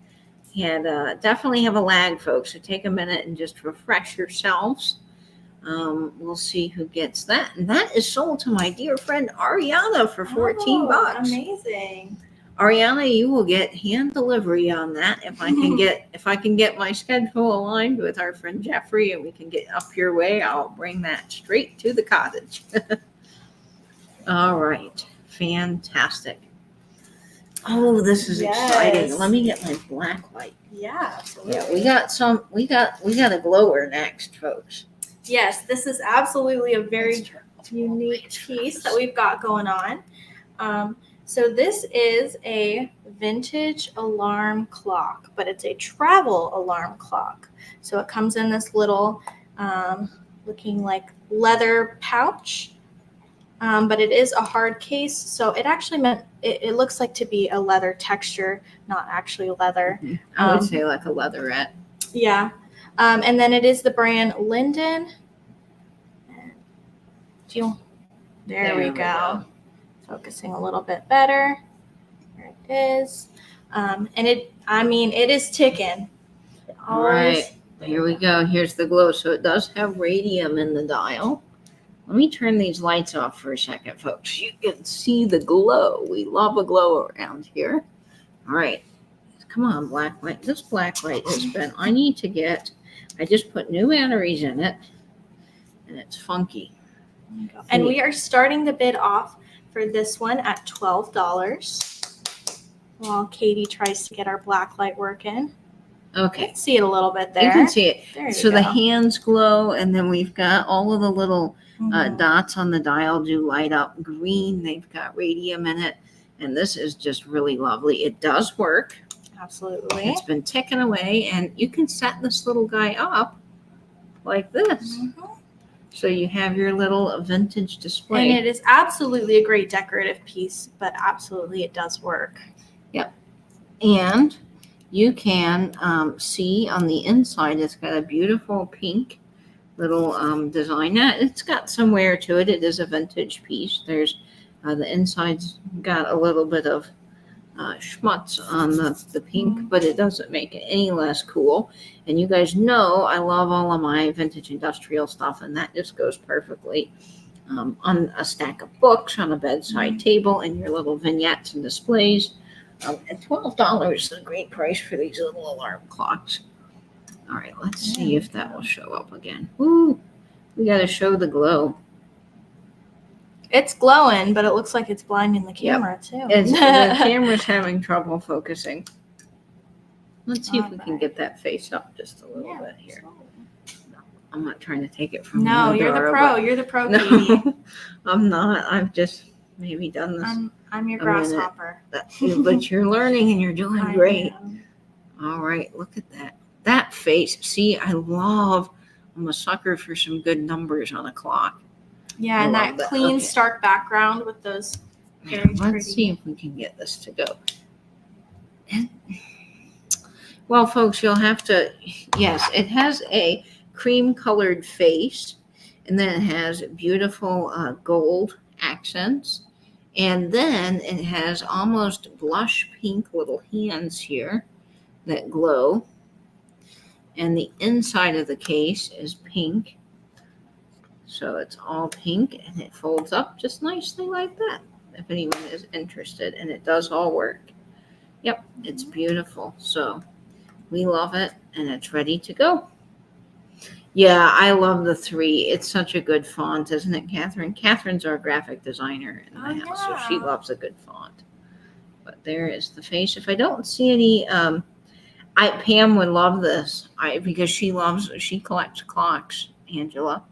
had definitely have a lag, folks. So take a minute and just refresh yourselves. We'll see who gets that. And that is sold to my dear friend Ariana for 14 bucks. Amazing. Ariana, you will get hand delivery on that if I can get my schedule aligned with our friend Jeffrey and we can get up your way. I'll bring that straight to the cottage. All right, fantastic. Oh, this is exciting. Let me get my black light. Yeah, absolutely. Yeah, we got a glower next, folks. Yes, this is absolutely a very unique piece that we've got going on. So this is a vintage alarm clock, but it's a travel alarm clock. So it comes in this little looking like leather pouch, but it is a hard case. So it actually it looks like to be a leather texture, not actually leather. I would say like a leatherette. Yeah. And then it is the brand Linden. There we go. Focusing a little bit better. There it is. And it is ticking. All right. Here we go. Here's the glow. So it does have radium in the dial. Let me turn these lights off for a second, folks. You can see the glow. We love a glow around here. All right. Come on, black light. This black light has been, I just put new batteries in it, and it's funky. And we are starting the bid off for this one at $12 while Katie tries to get our black light working. Okay. You can see it a little bit there. You can see it. There so the hands glow, and then we've got all of the little Mhm. dots on the dial do light up green. They've got radium in it, and this is just really lovely. It does work. Absolutely. It's been ticking away, and you can set this little guy up like this. Mhm. So you have your little vintage display. And it is absolutely a great decorative piece, but absolutely it does work. Yep. And you can see on the inside, it's got a beautiful pink little design. It's got some wear to it. It is a vintage piece. There's the inside's got a little bit of schmutz on the pink, but it doesn't make it any less cool. And you guys know I love all of my vintage industrial stuff, and that just goes perfectly on a stack of books, on a bedside table, and your little vignettes and displays. And $12 is a great price for these little alarm clocks. All right, let's see if that will show up again. Woo! We got to show the glow. It's glowing, but it looks like it's blinding the camera too. The camera's having trouble focusing. Let's see if we can get that face up just a little bit here. No, I'm not trying to take it from No, you're the pro. You're the pro, Katie. No, I'm not. I've just maybe done this. I'm your grasshopper. But you're learning and you're doing great. All right, look at that. That face. See, I'm a sucker for some good numbers on a clock. Yeah, and that clean, stark background with those very pretty. Let's see if we can get this to go. Well, folks, you'll have to, yes, it has a cream-colored face, and then it has beautiful gold accents, and then it has almost blush pink little hands here that glow, and the inside of the case is pink. So it's all pink, and it folds up just nicely like that, if anyone is interested, and it does all work. Yep, it's beautiful. So we love it, and it's ready to go. Yeah, I love the 3. It's such a good font, isn't it, Catherine? Catherine's our graphic designer in the house, so she loves a good font. But there is the face. If I don't see any, Pam would love this, because she collects clocks, Angela.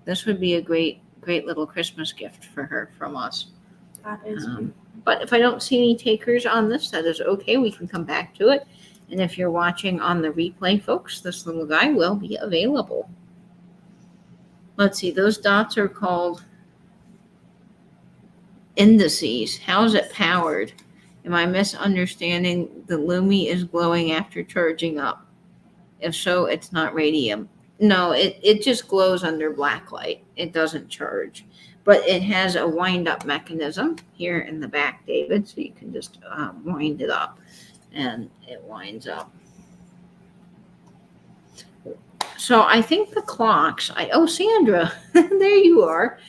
This would be a great little Christmas gift for her from us. That is but if I don't see any takers on this, that is okay. We can come back to it. And if you're watching on the replay, folks, this little guy will be available. Let's see. Those dots are called indices. How is it powered? Am I misunderstanding? The Lumi is glowing after charging up. If so, it's not radium. No, it just glows under black light. It doesn't charge. But it has a wind-up mechanism here in the back, David, so you can just wind it up, and it winds up. So I think the clocks. Oh, Sandra, there you are.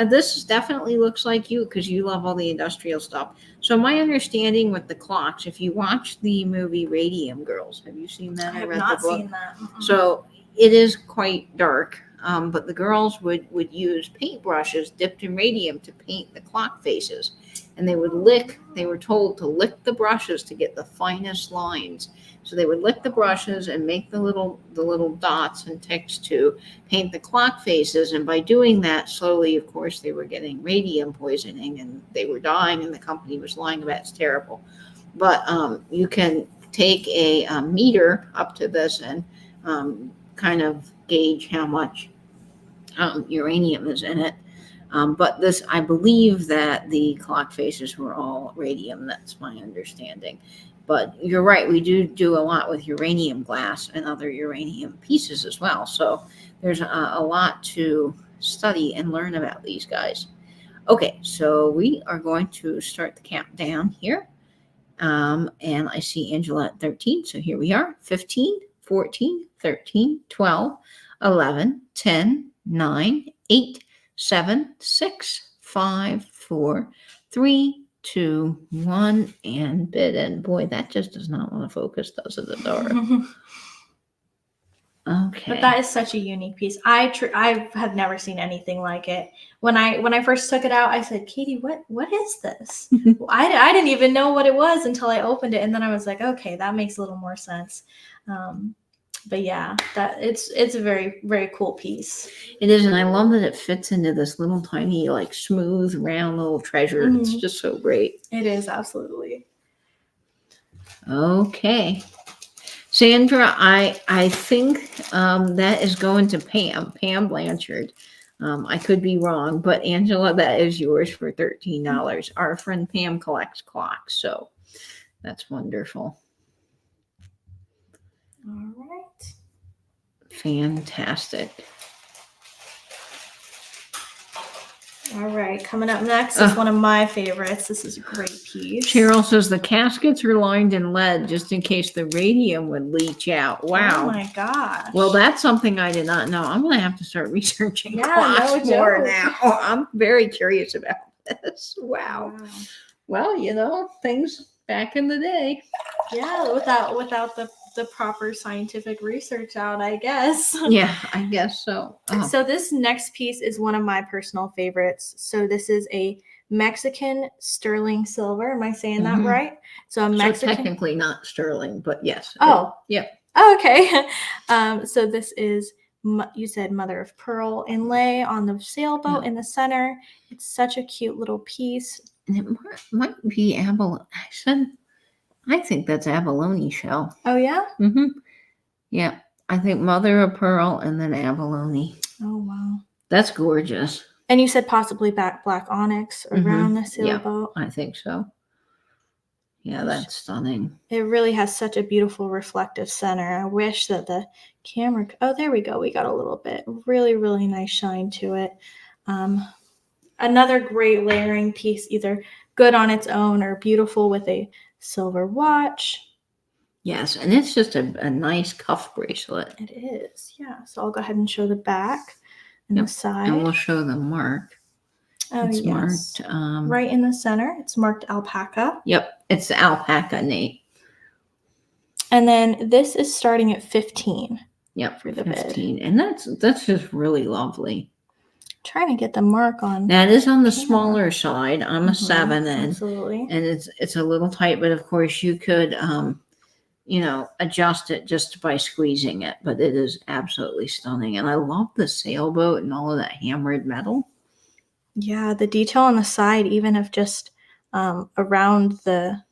This definitely looks like you because you love all the industrial stuff. So my understanding with the clocks, if you watch the movie Radium Girls, have you seen I that or have read not the book? seen that. Mm-mm. So it is quite dark, but the girls would use paintbrushes dipped in radium to paint the clock faces, and they would lick. They were told to lick the brushes to get the finest lines. So they would lick the brushes and make the little dots and ticks to paint the clock faces. And by doing that, slowly, of course, they were getting radium poisoning and they were dying, and the company was lying about it's terrible. But you can take a meter up to this and kind of gauge how much uranium is in it. But this, I believe that the clock faces were all radium. That's my understanding. But you're right. We do a lot with uranium glass and other uranium pieces as well. So there's a lot to study and learn about these guys. Okay, so we are going to start the countdown here. And I see Angela at 13. So here we are: 15, 14, 13, 12, 11, 10, 9, 8, 7, 6, 5, 4, 3, 2, 1, and bid. And boy, that just does not want to focus, does it, Adora? Okay. But that is such a unique piece. I have never seen anything like it. When I first took it out, I said, Katie, what is this? Well, I didn't even know what it was until I opened it, and then I was like, okay, that makes a little more sense. But yeah, that it's a very, very cool piece. It is, and I love that it fits into this little tiny, like smooth, round little treasure. It's just so great. It is, absolutely. Okay. Sandra, I think that is going to Pam Blanchard. I could be wrong, but Angela, that is yours for $13. Our friend Pam collects clocks, so that's wonderful. All right. Fantastic. All right, coming up next is one of my favorites. This is a great piece. Cheryl says the caskets are lined in lead just in case the radium would leach out. Wow. Oh my gosh. Well, that's something I did not know. I'm going to have to start researching clocks no more joke. now. I'm very curious about this. Wow. Well, things back in the day. Yeah, without the proper scientific research out, I guess. Yeah, I guess so. So this next piece is one of my personal favorites. So this is a Mexican sterling silver. Am I saying that right? So a Mexican. So technically not sterling, but yes. Oh. Yeah. Oh, okay. So this is, you said mother of pearl inlay on the sailboat in the center. It's such a cute little piece. And it might be abalone. I think that's abalone shell. Oh, yeah? Mm-hmm. Yeah. I think mother of pearl and then abalone. Oh, wow. That's gorgeous. And you said possibly black onyx around the sailboat. Yeah, I think so. Yeah, that's stunning. It really has such a beautiful reflective center. I wish that the camera... Oh, there we go. We got a little bit. Really, really nice shine to it. Another great layering piece, either good on its own or beautiful with a silver watch. Yes, and it's just a nice cuff bracelet. It is, yeah. So I'll go ahead and show the back and the side. And we'll show the mark. Oh, it's yes. marked. Right in the center. It's marked alpaca. Yep, it's the alpaca, Nate. And then this is starting at 15. Yep, for the 15. bid. And that's just really lovely. Trying to get the mark on. That is on the smaller side. I'm a 7, and absolutely. And it's a little tight, but of course you could adjust it just by squeezing it. But it is absolutely stunning, and I love the sailboat and all of that hammered metal. Yeah, the detail on the side, even of just around the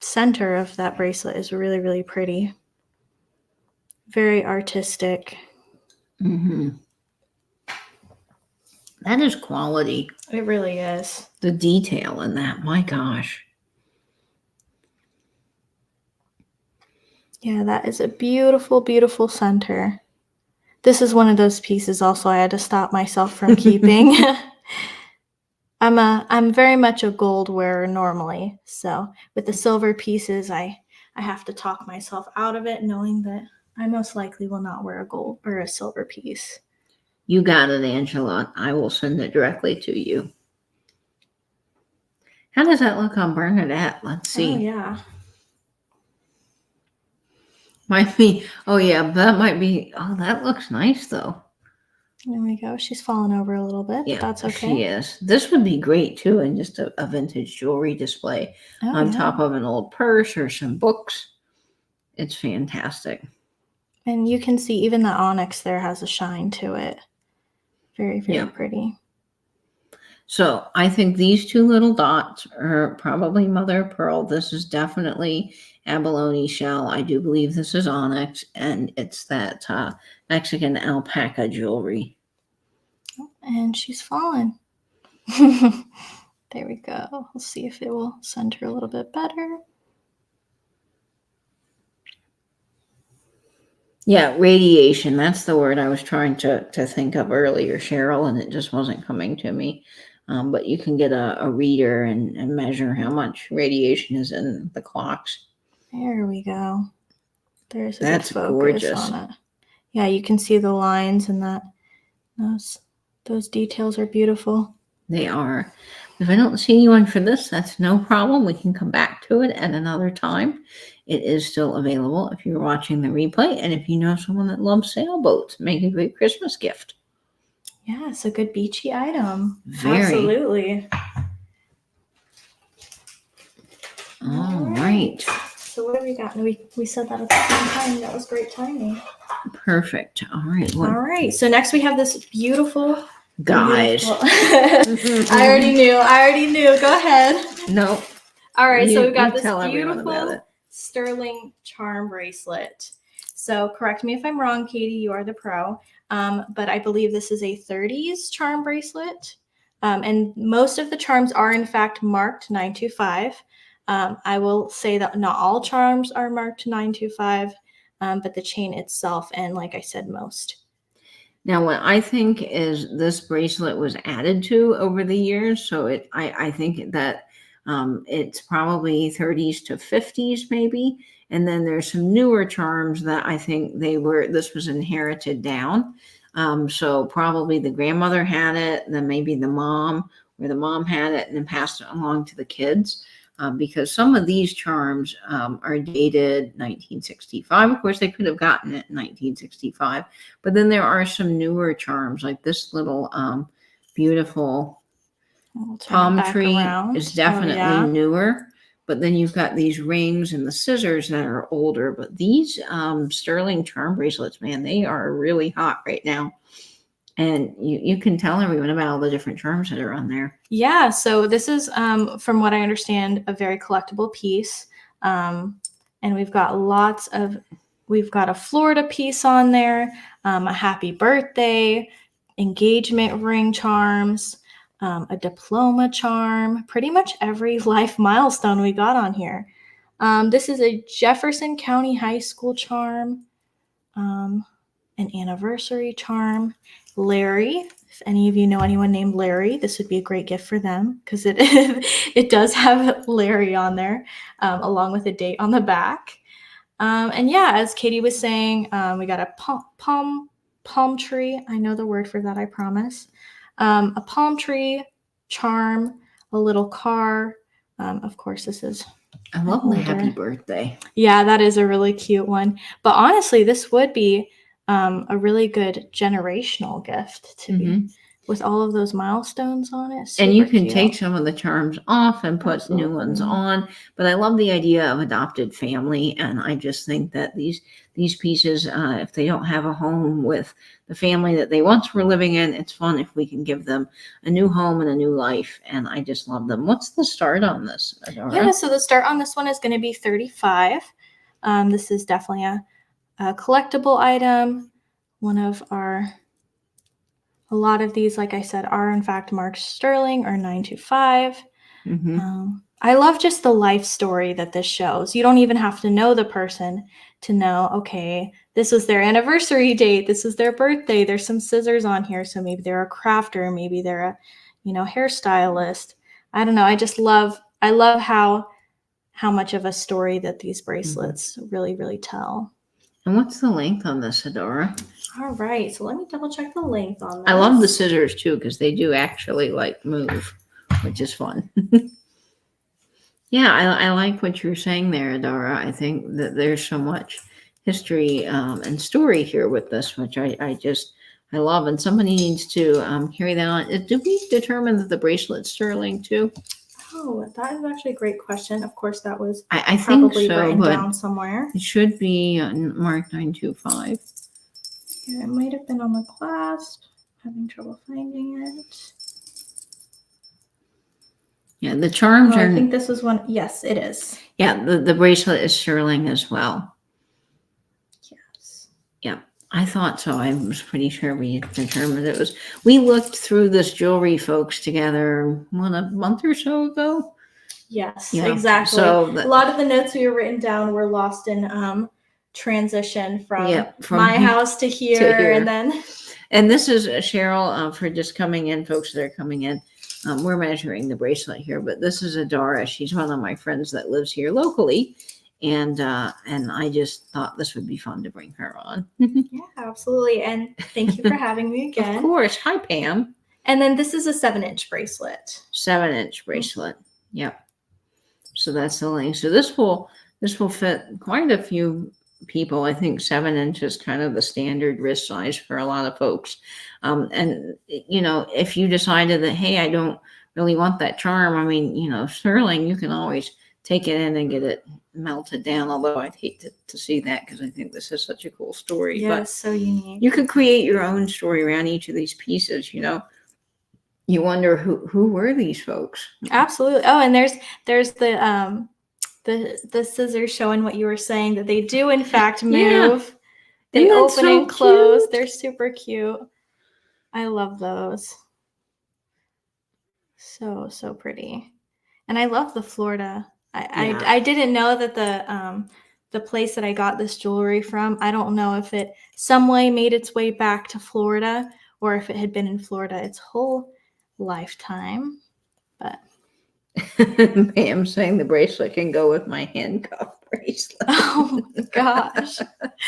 center of that bracelet, is really, really pretty. Very artistic. Mm-hmm. That is quality. It really is. The detail in that, my gosh. Yeah, that is a beautiful, beautiful center. This is one of those pieces also I had to stop myself from keeping. I'm very much a gold wearer normally. So with the silver pieces, I have to talk myself out of it, knowing that I most likely will not wear a gold or a silver piece. You got it, Angela. I will send it directly to you. How does that look on Bernadette? Let's see. Oh, yeah. Might be. Oh, yeah, that might be. Oh, that looks nice, though. There we go. She's fallen over a little bit, Yeah, but that's okay. she is. This would be great, too, in just a vintage jewelry display on top of an old purse or some books. It's fantastic. And you can see even the onyx there has a shine to it. Very, very pretty. So I think these two little dots are probably mother of pearl. This is definitely abalone shell. I do believe this is onyx, and it's that Mexican alpaca jewelry. And she's fallen. There we go. We'll see if it will center a little bit better. Yeah, radiation. That's the word I was trying to think of earlier, Cheryl, and it just wasn't coming to me. But you can get a reader and measure how much radiation is in the clocks. There we go. There's a That's good focus gorgeous on it. Yeah, you can see the lines and that those details are beautiful. They are. If I don't see anyone for this, that's no problem. We can come back to it at another time. It is still available if you're watching the replay, and if you know someone that loves sailboats, make a great Christmas gift. Yeah, it's a good beachy item. Very. Absolutely. All right. So what have we got? We said that at the same time. That was great timing. Perfect. All right. All right. So next we have this beautiful. Guys. I already knew. Go ahead. No. All right. So we've got this tell everyone about beautiful it. sterling charm bracelet. So correct me if I'm wrong, Katie. You are the pro. But I believe this is a 30s charm bracelet. And most of the charms are in fact marked 925. I will say that not all charms are marked 925, but the chain itself, and like I said, most. Now, what I think is this bracelet was added to over the years. So I think that it's probably 30s to 50s maybe. And then there's some newer charms that I think this was inherited down. So probably the grandmother had it, then maybe the mom, or the mom had it and then passed it along to the kids. Because some of these charms are dated 1965. Of course, they could have gotten it in 1965. But then there are some newer charms, like this little beautiful palm tree is definitely newer. But then you've got these rings and the scissors that are older. But these sterling charm bracelets, man, they are really hot right now. And you can tell everyone about all the different charms that are on there. Yeah, so this is, from what I understand, a very collectible piece. And we've got a Florida piece on there, a happy birthday, engagement ring charms, a diploma charm, pretty much every life milestone we got on here. This is a Jefferson County High School charm, an anniversary charm. Larry, if any of you know anyone named Larry, this would be a great gift for them because it does have Larry on there, along with a date on the back. And yeah, as Katie was saying, we got a palm tree. I know the word for that, I promise. A palm tree charm, a little car. Of course, this is. I love the happy birthday. Yeah, that is a really cute one. But honestly, this would be a really good generational gift to be with all of those milestones on it. And you can take some of the charms off and put new ones on. But I love the idea of adopted family. And I just think that these pieces, if they don't have a home with the family that they once were living in, it's fun if we can give them a new home and a new life. And I just love them. What's the start on this, Adora? Yeah, so the start on this one is going to be 35. This is definitely a collectible item. A lot of these, like I said, are in fact marked sterling or 925. I love just the life story that this shows. You don't even have to know the person to know, okay, this was their anniversary date, this is their birthday, there's some scissors on here, so maybe they're a crafter, maybe they're a hairstylist. I don't know. I love how much of a story that these bracelets really, really tell. And what's the length on this, Adora? All right, so let me double check the length on this. I love the scissors too because they do actually like move, which is fun. Yeah, I like what you're saying there, Adora. I think that there's so much history and story here with this, which I love. And somebody needs to carry that on. Did we determine that the bracelet's sterling too? Oh, that is actually a great question. Of course, that was I think probably so, written but down somewhere. it should be marked 925. Yeah, it might have been on the clasp. Having trouble finding it. Yeah, the charms Oh, are. I think this was one. Yes, it is. Yeah, the bracelet is sterling as well. Yes. Yeah, I thought so. I was pretty sure we determined it was. We looked through this jewelry, folks, together a month or so ago. Yes, Yeah, exactly. so a lot of the notes we were written down were lost in transition from my house to here, and then. And this is Cheryl for just coming in, folks that are coming in. We're measuring the bracelet here, but this is Adora. She's one of my friends that lives here locally, and I just thought this would be fun to bring her on. Yeah, absolutely. And thank you for having me again. Of course. Hi, Pam. And then this is a 7-inch bracelet. 7-inch bracelet. Yep. So that's the length. So this will fit quite a few people. I think 7 inches kind of the standard wrist size for a lot of folks. And if you decided that, hey, I don't really want that charm, I mean, sterling, you can always take it in and get it melted down. Although I'd hate to see that because I think this is such a cool story. Yeah, but it's so unique. You could create your own story around each of these pieces. You wonder who were these folks. Absolutely. Oh, and there's the scissors showing what you were saying, that they do in fact move. Yeah. They open so and close. cute? They're super cute. I love those. So pretty. And I love the Florida. I didn't know that the place that I got this jewelry from, I don't know if it some way made its way back to Florida or if it had been in Florida its whole lifetime. But Pam saying the bracelet can go with my handcuff bracelet. Oh gosh.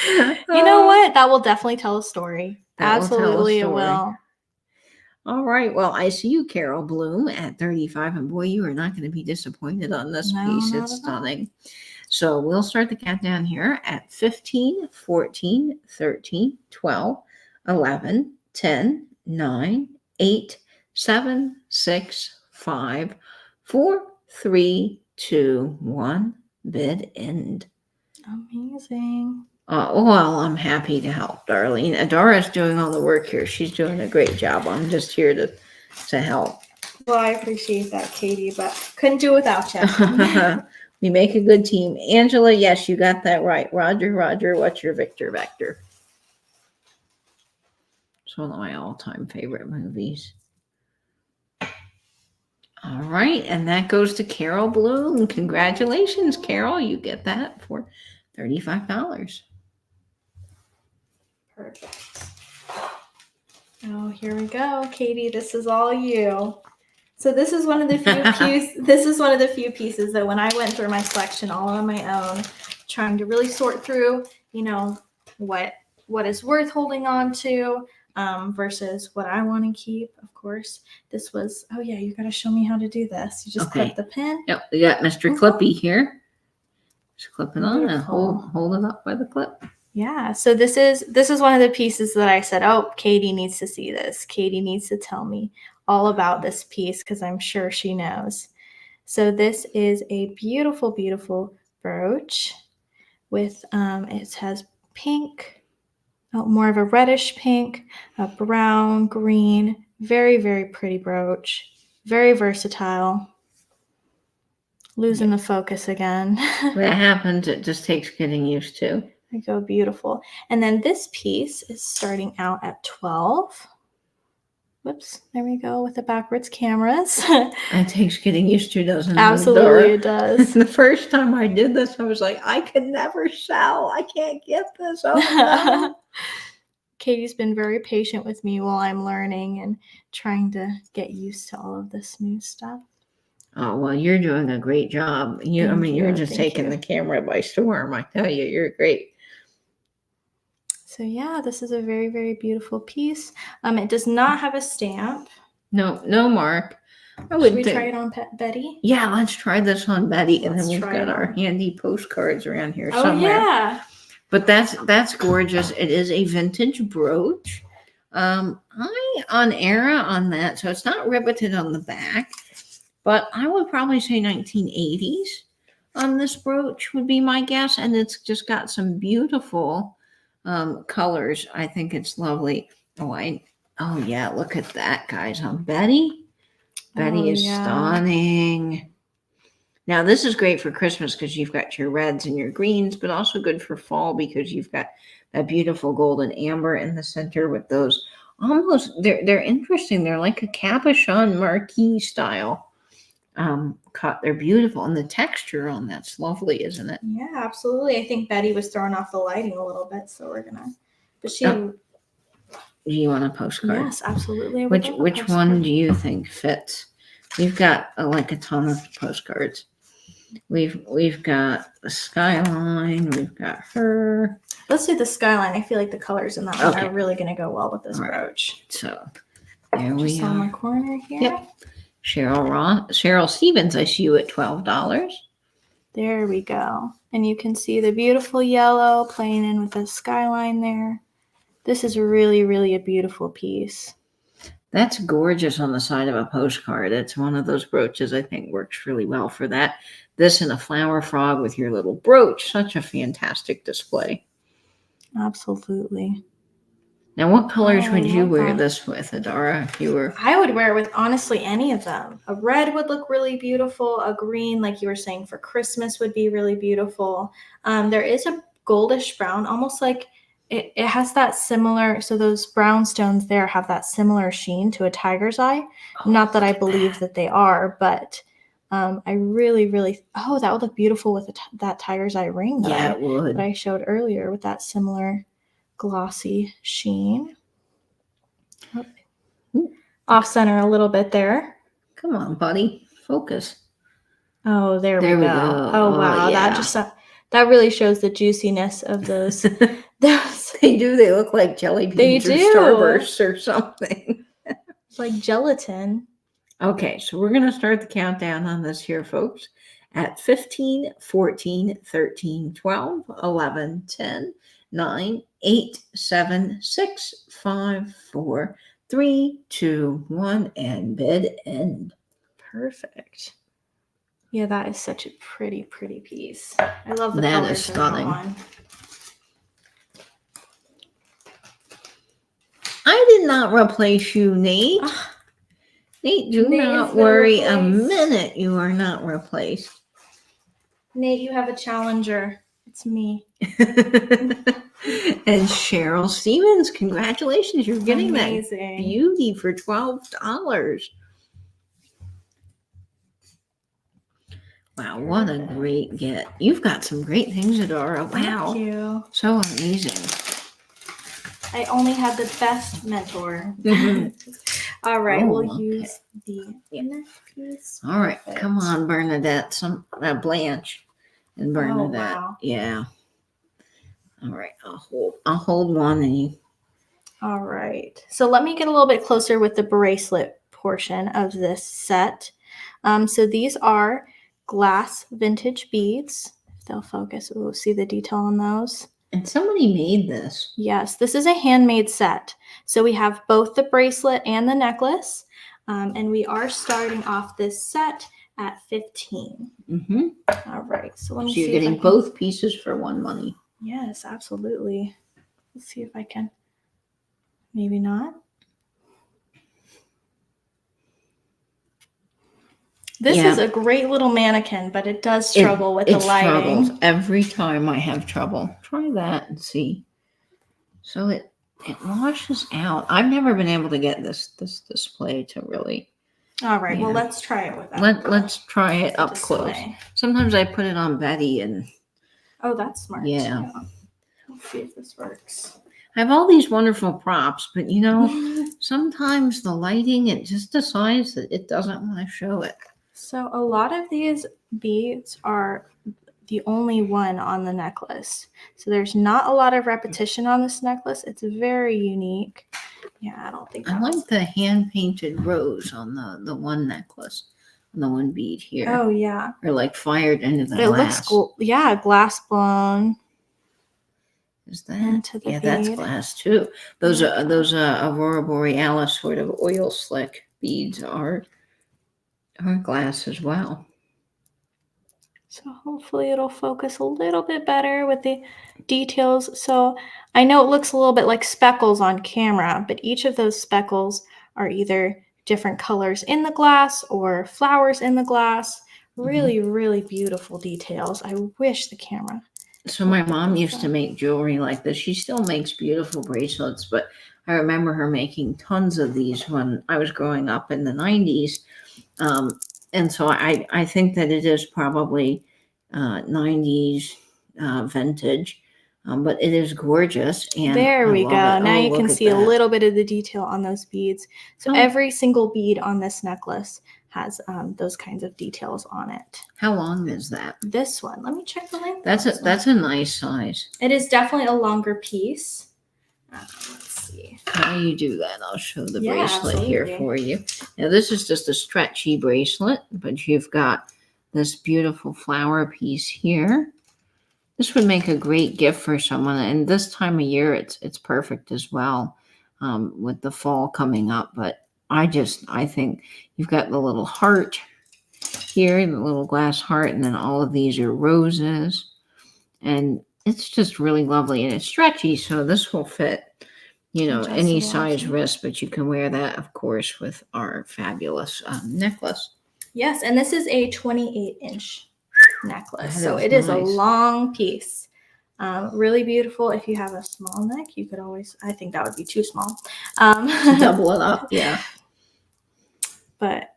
You know what? That will definitely tell a story. Absolutely it will. All right. Well, I see you, Carol Bloom, at 35. And boy, you are not going to be disappointed on this piece. It's stunning. So we'll start the countdown here at 15, 14, 13, 12, 11, 10, 9, 8, 7, 6, 5, 4, 3, 2, 1. Bid end. Amazing. Well, I'm happy to help, Darlene. Adora's doing all the work here. She's doing a great job. I'm just here to help. Well, I appreciate that, Katie, but couldn't do it without you. We make a good team. Angela, yes, you got that right. Roger, what's your Victor Vector? It's one of my all-time favorite movies. All right, and that goes to Carol Bloom. Congratulations, Carol. You get that for $35. Perfect. Oh, here we go, Katie. This is all you. So this is one of the few pieces. This is one of the few pieces that when I went through my selection all on my own, trying to really sort through, what is worth holding on to versus what I want to keep. Of course, this was. Oh yeah, you got to show me how to do this. You just clip the pin. Yep, we got Mr. Clippy here. Just clip it on and hold it up by the clip. Yeah, so this is one of the pieces that I said, oh, Katie needs to see this. Katie needs to tell me all about this piece because I'm sure she knows. So this is a beautiful, beautiful brooch with, it has pink, more of a reddish pink, a brown, green, very, very pretty brooch, very versatile. Losing the focus again. That happens. It just takes getting used to. There you go, beautiful. And then this piece is starting out at 12. Whoops, there we go with the backwards cameras. It takes getting used to, doesn't it? Absolutely, it does. The first time I did this, I was like, I could never sell. I can't get this. Oh, no. Katie's been very patient with me while I'm learning and trying to get used to all of this new stuff. Oh, well, you're doing a great job. You're just taking the camera by storm. I tell you, you're great. So yeah, this is a very, very beautiful piece. It does not have a stamp. No mark. Should we try it on Betty? Yeah, let's try this on Betty, and Let's then we've try got it our on. handy postcards around here Oh somewhere. yeah. But that's gorgeous. It is a vintage brooch. I on era on that, so it's not riveted on the back, but I would probably say 1980s on this brooch would be my guess, and it's just got some beautiful colors. I think it's lovely. Oh yeah, look at that, guys, on Betty. Betty is stunning. Now, this is great for Christmas because you've got your reds and your greens, but also good for fall because you've got that beautiful golden amber in the center with those almost, they're interesting. They're like a cabochon marquee style cut. They're beautiful. And the texture on that's lovely, isn't it? Yeah, absolutely. I think Betty was throwing off the lighting a little bit, so we're gonna. But she. Do you want a postcard? Yes, absolutely. Which one do you think fits? We've got like a ton of postcards. We've got the skyline. We've got her. Let's do the skyline. I feel like the colors in that one are really going to go well with this brooch. So there we are. On the corner here. Yep. Cheryl Stevens. I see you at $12. There we go. And you can see the beautiful yellow playing in with the skyline there. This is really, really a beautiful piece. That's gorgeous on the side of a postcard. It's one of those brooches I think works really well for that. This and a flower frog with your little brooch. Such a fantastic display. Absolutely. Now, what colors would you wear this with, Adara, if you were? I would wear it with honestly any of them. A red would look really beautiful. A green, like you were saying, for Christmas would be really beautiful. There is a goldish brown, almost like it has that similar, so those brown stones there have that similar sheen to a tiger's eye. Not that I believe that they are, but I really, really, that would look beautiful with that tiger's eye ring it would. that I showed earlier with that similar glossy sheen. Off center a little bit there. Come on, buddy, focus. Oh, there we go. Oh wow, yeah. That really shows the juiciness of those. They do. They look like jelly beans or Starbursts or something. It's like gelatin. Okay, so we're going to start the countdown on this here, folks, at 15, 14, 13, 12, 11, 10, 9, 8, 7, 6, 5, 4, 3, 2, 1, and bid end. Perfect. Yeah, that is such a pretty, pretty piece. I love the colors. That is stunning. I did not replace you, Nate. Nate, do not worry a minute. You are not replaced. Nate, you have a challenger. It's me. And Cheryl Stevens, congratulations. You're getting that beauty for $12. Wow, what a great get. You've got some great things, Adara. Wow. Thank you. So amazing. I only had the best mentor. All right, we'll use the inner piece. All right, come on, Bernadette. Blanche and Bernadette. Wow. Yeah. All right, I'll hold one and you. All right. So let me get a little bit closer with the bracelet portion of this set. So these are glass vintage beads. If they'll focus, we'll see the detail on those. And somebody made this. Yes, this is a handmade set. So we have both the bracelet and the necklace. And we are starting off this set at 15. Mm-hmm. All right. So let me see. So you're getting both pieces for one money. Yes, absolutely. Let's see if I can. Maybe not. This is a great little mannequin, but it does struggle with the lighting. Struggles. Every time I have trouble. Try that and see. So it washes out. I've never been able to get this display to really. All right. Yeah. Well, let's try it with that. Let's try it up close. Sometimes I put it on Betty and. Oh, that's smart. Yeah. Let's see if this works. I have all these wonderful props, but sometimes the lighting, it just decides that it doesn't want to show it. So a lot of these beads are the only one on the necklace. So there's not a lot of repetition on this necklace. It's very unique. Yeah, I don't think I that was- like the hand painted rose on the one necklace, on the one bead here. Oh yeah. Or like fired into the It glass. looks glass blown Is that? into the Yeah, that's bead. glass too. Those Yeah. Aurora Borealis sort of oil slick beads are glass as well. So hopefully it'll focus a little bit better with the details. So I know it looks a little bit like speckles on camera, but each of those speckles are either different colors in the glass or flowers in the glass. Really, really beautiful details. I wish the camera. So my mom used to make jewelry like this. She still makes beautiful bracelets, but I remember her making tons of these when I was growing up in the 90s. And so I think that it is probably 90s vintage, but it is gorgeous. And there we I go. love it. Now Oh, you look can at see a that. little bit of the detail on those beads. So Oh. every single bead on this necklace has those kinds of details on it. How long is that? This one, let me check the length. That's a nice size. It is definitely a longer piece. Let's see. How do you do that? I'll show the Yeah, bracelet here absolutely. for you. Now this is just a stretchy bracelet, but you've got this beautiful flower piece here. This would make a great gift for someone, and this time of year it's perfect as well, with the fall coming up. But I think you've got the little heart here, the little glass heart, and then all of these are roses, and it's just really lovely, and it's stretchy, so this will fit, any Adjustable size option. wrist, but you can wear that, of course, with our fabulous necklace. Yes, and this is a 28-inch necklace, That so is it is a nice. long piece. Really beautiful. If you have a small neck, you could always, I think that would be too small. Double it up, yeah. But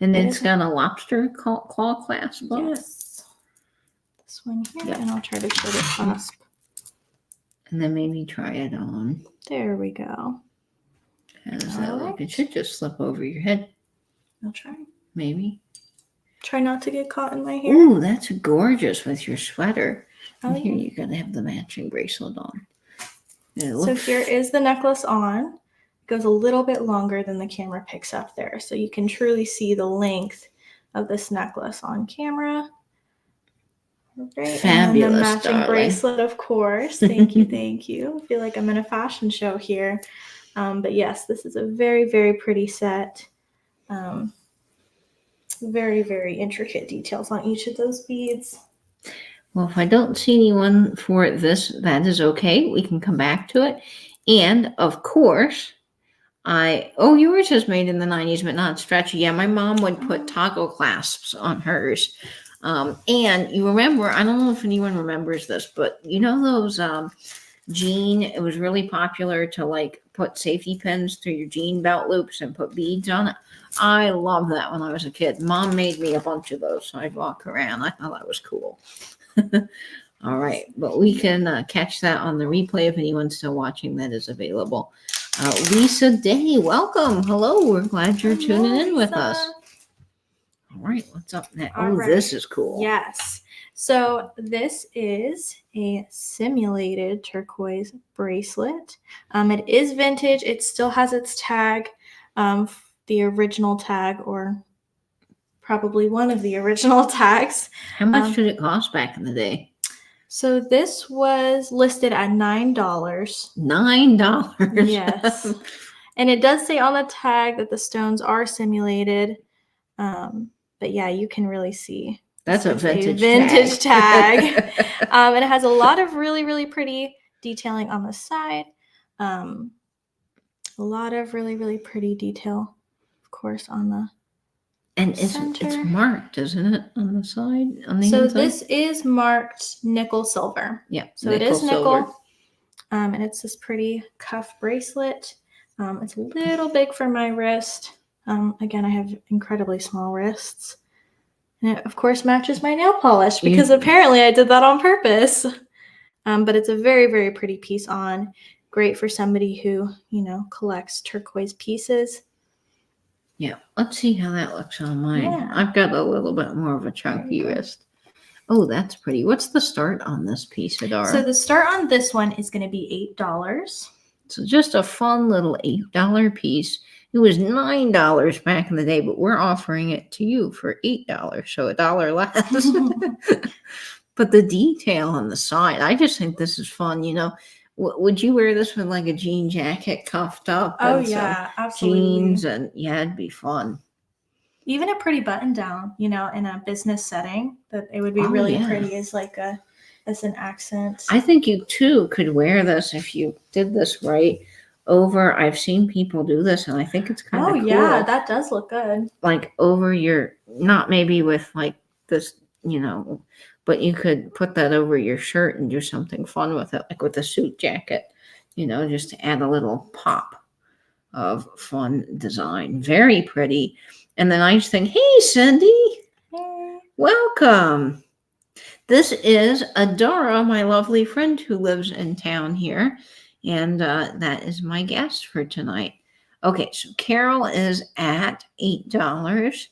And It it's is- got a lobster claw clasp on it. yes, this one here, Yeah. and I'll try to show the clasp. And then maybe try it on. There we go. How does that look? Alright. It should just slip over your head, I'll try. maybe. Try not to get caught in my hair. Ooh, that's gorgeous with your sweater. And Oh, here yeah. you're going to have the matching bracelet on. And it So looks, here is the necklace on. It goes a little bit longer than the camera picks up there. So you can truly see the length of this necklace on camera. Great. And then the Fabulous, matching darling. bracelet, of course. Thank you, thank you. I feel like I'm in a fashion show here. But yes, this is a very, very pretty set. Very, very intricate details on each of those beads. well, if I don't see anyone for this, that is okay. We can come back to it. And of course, yours is made in the 90s, but not stretchy. Yeah, my mom would put toggle clasps on hers. And you remember, I don't know if anyone remembers this, but those jean, it was really popular to like put safety pins through your jean belt loops and put beads on it. I loved that when I was a kid. Mom made me a bunch of those, so I'd walk around. I thought that was cool. All right, but we can catch that on the replay if anyone's still watching. That is available. Lisa Day, welcome. Hello, we're glad you're tuning in with us. All right, what's up next? All right. This is cool. Yes. So this is a simulated turquoise bracelet. It is vintage. It still has its tag, the original tag, or probably one of the original tags. How much did it cost back in the day? So this was listed at $9. $9. Yes. And it does say on the tag that the stones are simulated. But yeah, you can really see. That's a This is vintage tag. And it has a lot of really, really pretty detailing on the side. A lot of really, really pretty detail, of course, on the And it's center. marked, isn't it, on the side? On the So inside? this is marked nickel silver. Yeah. So it is silver. nickel. And it's this pretty cuff bracelet. It's a little big for my wrist. Again, I have incredibly small wrists. And it, of course, matches my nail polish because apparently I did that on purpose. But it's a very, very pretty piece on. Great for somebody who, collects turquoise pieces. Yeah. Let's see how that looks on mine. Yeah. I've got a little bit more of a chunky go. wrist. Oh, that's pretty. What's the start on this piece, Adara? So the start on this one is going to be $8. So just a fun little $8 piece. It was $9 back in the day, but we're offering it to you for $8, so $1 less. But the detail on the side, I just think this is fun. You know, would you wear this with like a jean jacket cuffed up? Oh and some yeah, absolutely. jeans, and yeah, it'd be fun. Even a pretty button down, you know, in a business setting, that it would be Oh, really yeah. pretty as like as an accent. I think you too could wear this if you did this right over. I've seen people do this, and I think it's kind of Oh cool. yeah, that does look good. Like over your, not maybe with like this, you know, but you could put that over your shirt and do something fun with it, like with a suit jacket, you know, just to add a little pop of fun design. Very pretty. And the nice thing, hey, Cindy, Hey. welcome. This is Adara, my lovely friend who lives in town here. And that is my guest for tonight. Okay, so Carol is at $8.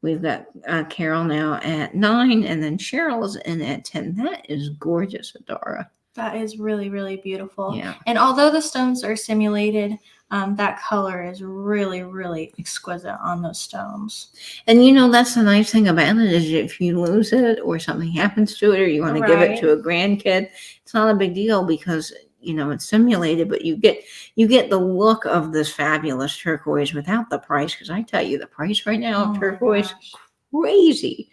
We've got Carol now at $9, and then Cheryl is in at $10. That is gorgeous, Adara. That is really, really beautiful. Yeah. And although the stones are simulated, that color is really, really exquisite on those stones. And you know, that's the nice thing about it is if you lose it or something happens to it or you want to give it Right. to a grandkid, it's not a big deal because, you know, it's simulated, but you get the look of this fabulous turquoise without the price. Because I tell you, the price right now Oh of my turquoise, gosh. crazy.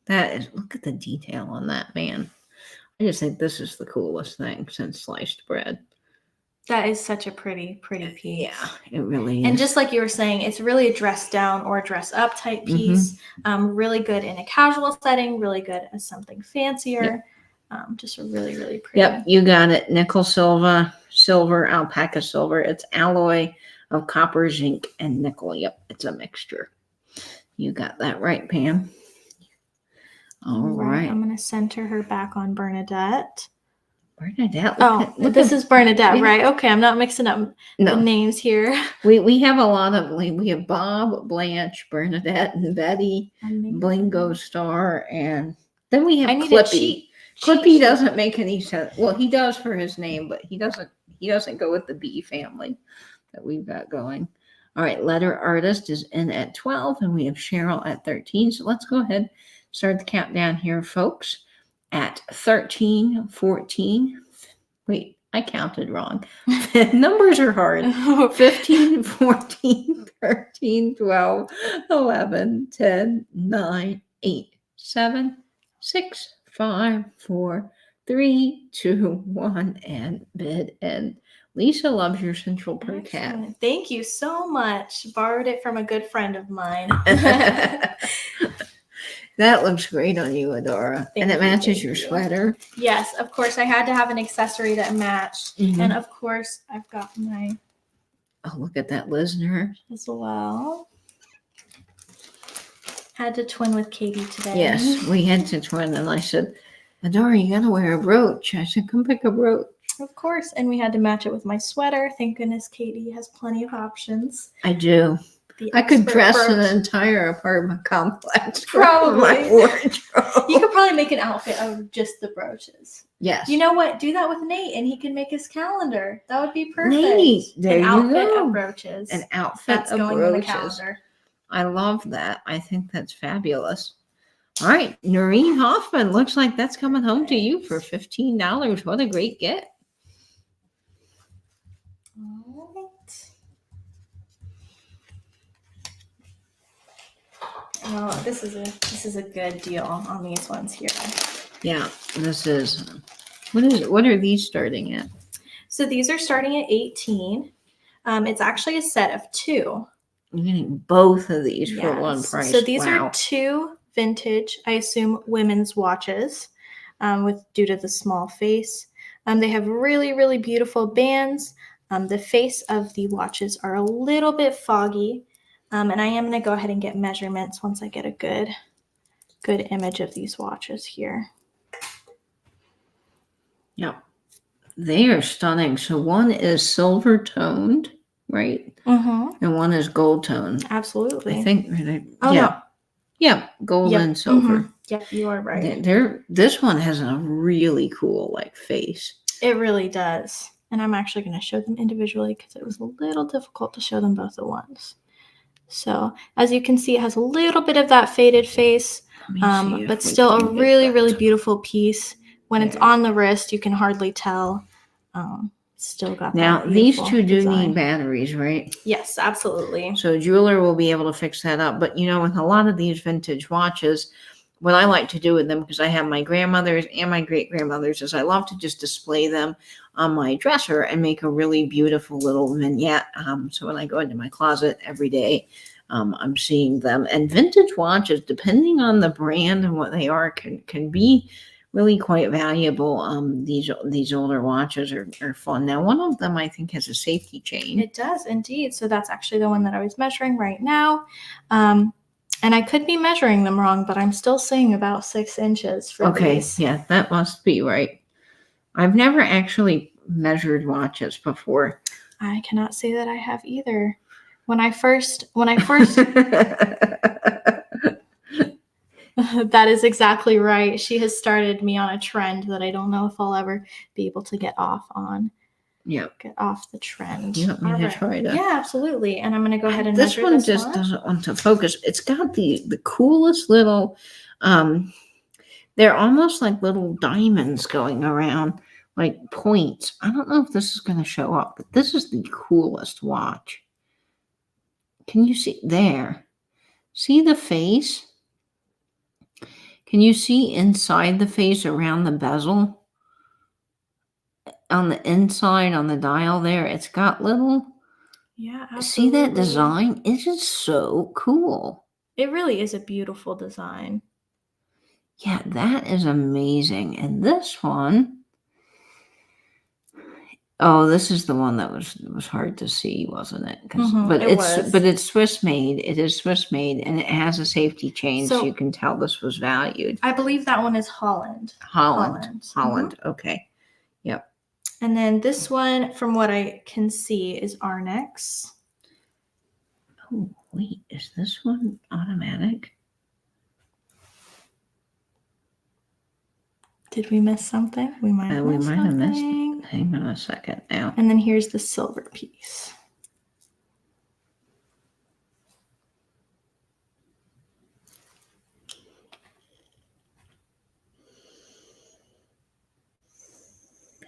That is, look at the detail on that, man. I just think this is the coolest thing since sliced bread. That is such a pretty, pretty piece. Yeah, it really is. And just like you were saying, it's really a dress down or dress up type piece. Really good in a casual setting, really good as something fancier. Just a really, really pretty. Yep, you got it. Nickel silver, alpaca silver. It's alloy of copper, zinc, and nickel. Yep, it's a mixture. You got that right, Pam. All right. I'm going to center her back on Bernadette. Bernadette. This is Bernadette, we- right? Okay, I'm not mixing up the No, names here. we have a lot of, we have Bob, Blanche, Bernadette, and Betty, Blingo Star, and then we have I need a Clippy. cheat Clippy sheet. doesn't make any sense. Well, he does for his name, but he doesn't go with the B family that we've got going. All right, letter artist is in at 12, and we have Cheryl at 13. So let's go ahead, start the countdown here, folks. At 13, 14. Wait, I counted wrong. Numbers are hard. 15, 14, 13, 12, 11, 10, 9, 8, 7, 6, 5, 4, 3, 2, 1, and bid end. Lisa loves your Central Perk hat. Excellent. Thank you so much. Borrowed it from a good friend of mine. That looks great on you, Adara. And it matches thank your you. sweater. Yes, of course. I had to have an accessory that matched. Mhm. And of course, I've got my Oh, look at that listener. as well. Had to twin with Katie today. Yes, we had to twin, and I said, Adara, you gotta wear a brooch. I said, come pick a brooch. Of course. And we had to match it with my sweater. Thank goodness Katie has plenty of options. I do. The I could expert dress brooch. an entire apartment complex. from Probably. My wardrobe. You could probably make an outfit of just the brooches. Yes. You know what? Do that with Nate and he can make his calendar. That would be perfect. Nate, there An you outfit go. of brooches. An outfit That's of going on the brooches. calendar. I love that. I think that's fabulous. All right, Noreen Hoffman. Looks like that's coming home to you for $15. What a great get. All right. Oh, this is a good deal on these ones here. Yeah, this is. What is it? What are these starting at? So these are starting at 18. It's actually a set of 2. You're getting both of these for one Yes. price. So these Wow. are 2 vintage, I assume, women's watches, due to the small face. They have really, really beautiful bands. The face of the watches are a little bit foggy, and I am going to go ahead and get measurements once I get a good image of these watches here. Yep. They are stunning. So one is silver toned, right? Mm-hmm. And one is gold toned. Absolutely. I think. Oh, yeah. no. Yeah, gold Yep. and silver. Yep, you are right. This one has a really cool like face. It really does. And I'm actually going to show them individually because it was a little difficult to show them both at once. So as you can see, it has a little bit of that faded face, Let me see if but we still a can get really, that. really beautiful piece. When it's There. on the wrist, you can hardly tell. Still got Now that these beautiful two do design. need batteries, right? Yes, absolutely. So a jeweler will be able to fix that up. But you know, with a lot of these vintage watches, what I like to do with them, because I have my grandmother's and my great grandmother's, is I love to just display them on my dresser and make a really beautiful little vignette. So when I go into my closet every day, I'm seeing them. And vintage watches, depending on the brand and what they are, can be really quite valuable. These older watches are fun. Now, one of them I think has a safety chain. It does indeed. So that's actually the one that I was measuring right now. And I could be measuring them wrong, but I'm still seeing about 6 inches for these. Yeah, that must be right. I've never actually measured watches before. I cannot say that I have either. When I first that is exactly right. She has started me on a trend that I don't know if I'll ever be able to get off on. Yep. Get off the trend. You want me to try to? Yeah, absolutely. And I'm going to go ahead and this measure one this just one. doesn't want to focus. It's got the coolest little they're almost like little diamonds going around, like points. I don't know if this is going to show up, but this is the coolest watch. Can you see there? See the face? Can you see inside the face around the bezel? On the inside, on the dial there, it's got little... Yeah, absolutely. See that design? It is so cool. It really is a beautiful design. Yeah, that is amazing. And this one... Oh, this is the one that was hard to see, wasn't it? But it's Swiss made. It is Swiss made, and it has a safety chain, so you can tell this was valued. I believe that one is Holland. Holland. Okay. Yep. And then this one, from what I can see, is Arnex. Oh, wait, is this one automatic? Did we miss something? We might have missed something. Hang on a second now. And then here's the silver piece.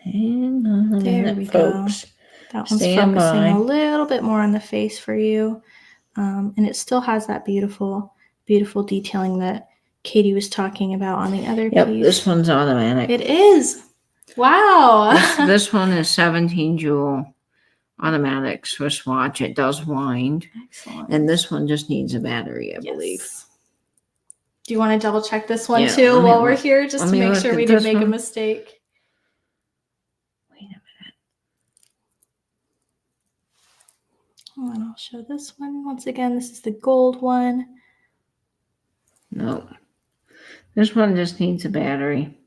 Hang on a minute, folks. That one's focusing a little bit more on the face for you. And it still has that beautiful, beautiful detailing that Katie was talking about on the other piece. This one's automatic. It is. Wow. This one is 17 jewel automatic Swiss watch. It does wind. Excellent. And this one just needs a battery, I believe. Do you want to double check this one too while we're here, just to make sure we didn't make a mistake? Wait a minute. Oh, and I'll show this one once again. This is the gold one. No. This one just needs a battery.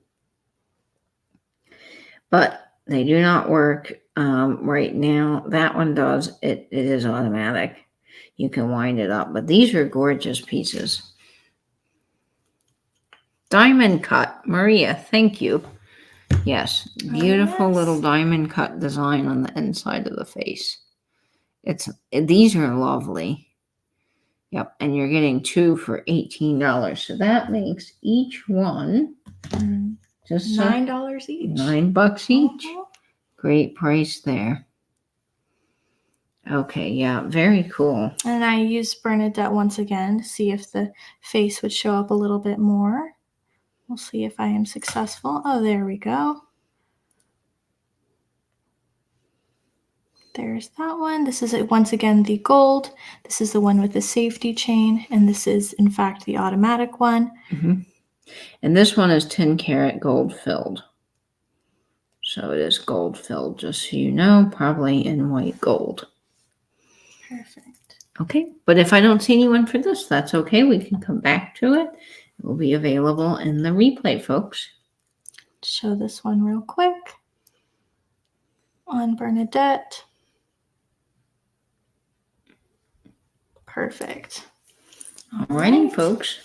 But they do not work right now. That one does. It is automatic. You can wind it up. But these are gorgeous pieces. Diamond cut. Maria, thank you. Yes. Beautiful little diamond cut design on the inside of the face. These are lovely. Yep. And you're getting 2 for $18. So that makes each one just $9 each. $9 each. Great price there. Okay, yeah, very cool. And I used Bernadette once again to see if the face would show up a little bit more. We'll see if I am successful. Oh, there we go. There's that one. This is once again the gold. This is the one with the safety chain, and this is in fact the automatic one. And this one is 10 karat gold filled. So it is gold filled, just so you know, probably in white gold. Perfect. Okay, but if I don't see anyone for this, that's okay. We can come back to it. It will be available in the replay, folks. Show this one real quick on Bernadette. Perfect. Alrighty, Right. folks.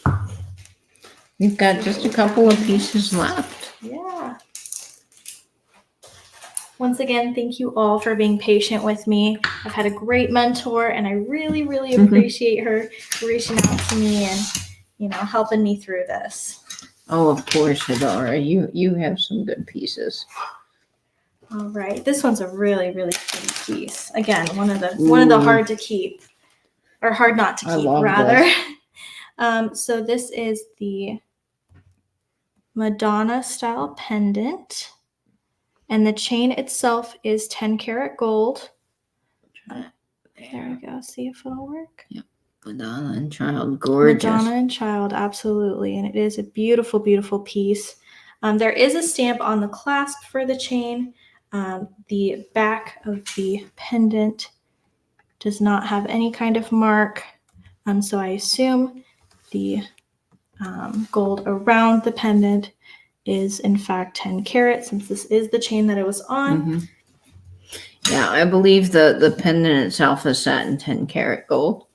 We've got just a couple of pieces left. Yeah. Once again, thank you all for being patient with me. I've had a great mentor, and I really, really appreciate her reaching out to me and, helping me through this. Oh, of course, Adara. You have some good pieces. All right, this one's a really, really pretty piece. Again, one of the hard to keep, or hard not to keep, rather. So this is the Madonna style pendant, and the chain itself is 10 karat gold. There we go. See if it'll work. Yep. Madonna and Child, gorgeous. Madonna and Child, absolutely. And it is a beautiful, beautiful piece. There is a stamp on the clasp for the chain. The back of the pendant does not have any kind of mark. So I assume the gold around the pendant is in fact 10 karat, since this is the chain that it was on. Mm-hmm. Yeah, I believe the pendant itself is set in 10 karat gold.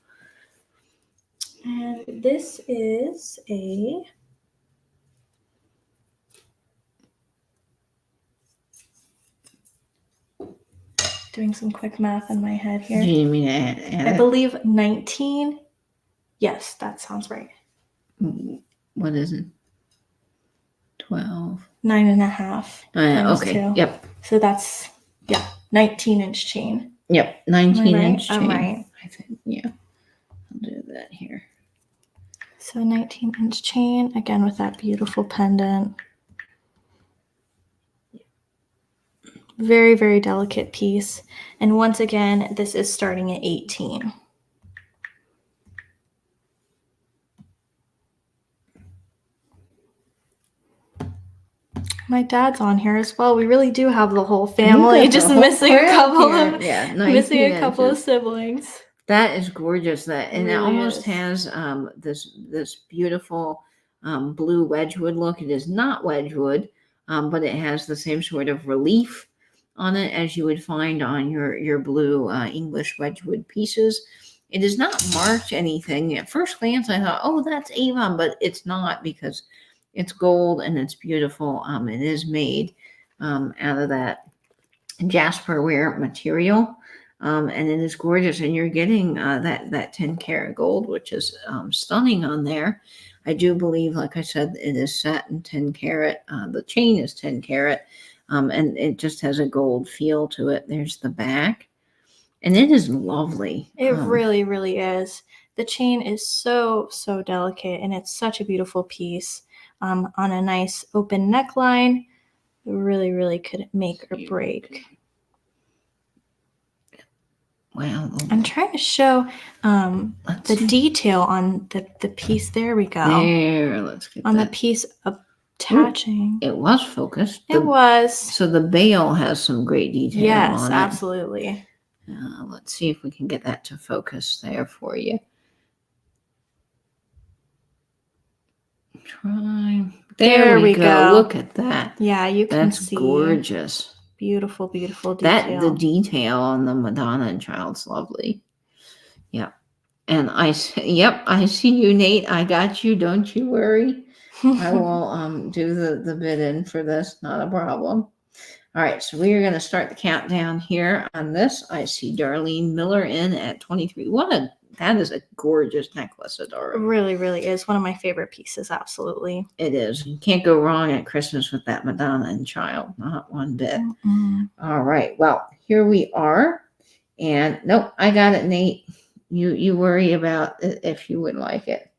And this is a doing some quick math in my head here. Do you mean add I believe 19. Yes, that sounds right. What is it? 12. 9.5. Okay. 2. Yep. So that's 19-inch chain. Yep. 19-inch chain. All right. I think. Yeah. I'll do that here. So 19-inch chain, again with that beautiful pendant. Very, very delicate piece. And once again, this is starting at 18. My dad's on here as well. We really do have the whole family, just missing a couple of siblings. That is gorgeous. It really almost has this beautiful blue Wedgwood look. It is not Wedgwood, but it has the same sort of relief on it as you would find on your blue English Wedgwood pieces. It is not marked anything. At first glance, I thought, oh, that's Avon, but it's not, because it's gold and it's beautiful. It is made out of that Jasperware material, and it is gorgeous. And you're getting that 10 karat gold, which is stunning on there. I do believe, like I said, it is set in 10 karat. The chain is 10 karat, and it just has a gold feel to it. There's the back, and it is lovely. It really, really is. The chain is so, so delicate, and it's such a beautiful piece. On a nice open neckline, it really, really could make or break. Wow. I'm trying to show the detail on the piece. There we go. There, let's get on that. The piece attaching. It was focused. It was. So the bail has some great detail on it. Yes, absolutely. Let's see if we can get that to focus there for you. Try. There we go. Look at that. Yeah, you can see. That's gorgeous. Beautiful, beautiful detail. The detail on the Madonna and Child's lovely. Yeah. And I see you, Nate. I got you. Don't you worry. I will do the bid in for this. Not a problem. All right, so we are going to start the countdown here on this. I see Darlene Miller in at 23. That is a gorgeous necklace, Adora. It really, really is one of my favorite pieces. Absolutely. It is. You can't go wrong at Christmas with that Madonna and Child. Not one bit. Mm-hmm. All right. Well, here we are. And nope, I got it, Nate. You worry about it if you would like it.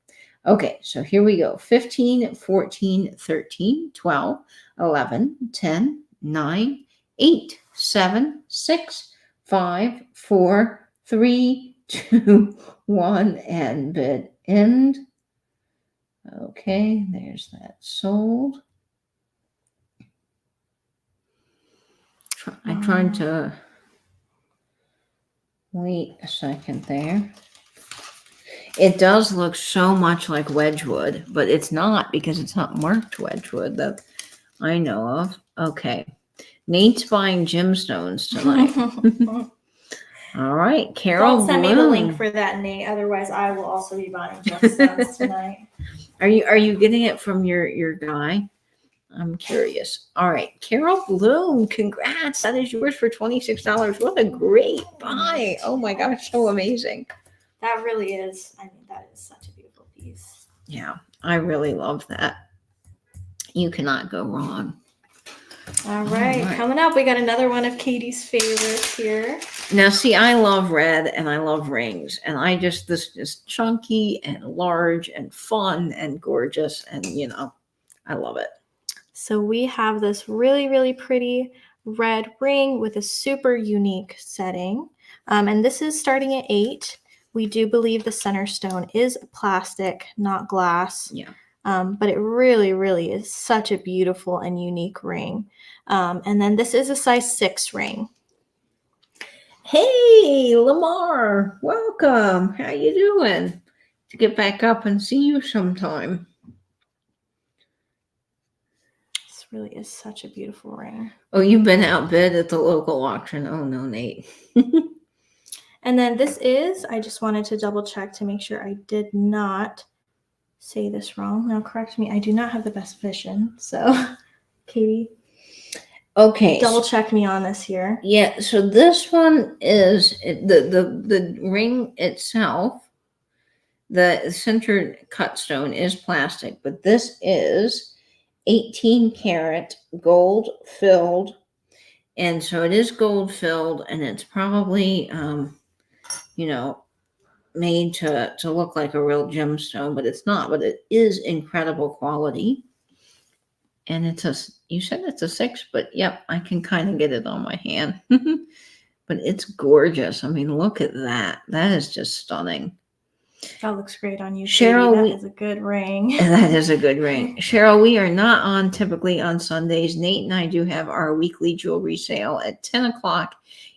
Okay, so here we go. 15, 14, 13, 12, 11, 10, 9, 8, 7, 6, 5, 4, 3, 2, 1, and bid end. Okay, there's that sold. I'm trying to wait a second there. It does look so much like Wedgwood, but it's not, because it's not marked Wedgwood that I know of. Okay. Nate's buying gemstones tonight. All right, Carol Don't send me the link Bloom. for that, Nate. Otherwise, I will also be buying gemstones tonight. Are you getting it from your guy? I'm curious. All right, Carol Bloom, congrats. That is yours for $26. What a great buy. Oh my gosh, so amazing. That really is. I mean, that is such a beautiful piece. Yeah, I really love that. You cannot go wrong. All right, coming up, we got another one of Katie's favorites here. Now, see, I love red and I love rings, and this is chunky and large and fun and gorgeous, and I love it. So we have this really, really pretty red ring with a super unique setting. And this is starting at 8. We do believe the center stone is plastic, not glass. Yeah. But it really, really is such a beautiful and unique ring. And then this is a size 6 ring. Hey, Lamar, welcome. How you doing? To get back up and see you sometime. Really is such a beautiful ring. Oh, you've been outbid at the local auction. Oh no, Nate. And then this is, I just wanted to double check to make sure I did not say this wrong. Now correct me. I do not have the best vision. So Katie. Okay. Double check me on this here. Yeah, so this one is the ring itself. The center cut stone is plastic, but this is 18 karat gold filled, and so it is gold filled, and it's probably made to look like a real gemstone, but it's not. But it is incredible quality, and you said it's a 6, but yep, I can kind of get it on my hand. But it's gorgeous. I mean, look at that. That is just stunning. That looks great on you, Cheryl. That is a good ring. That is a good ring. Cheryl, we are not typically on Sundays. Nate and I do have our weekly jewelry sale at 10 o'clock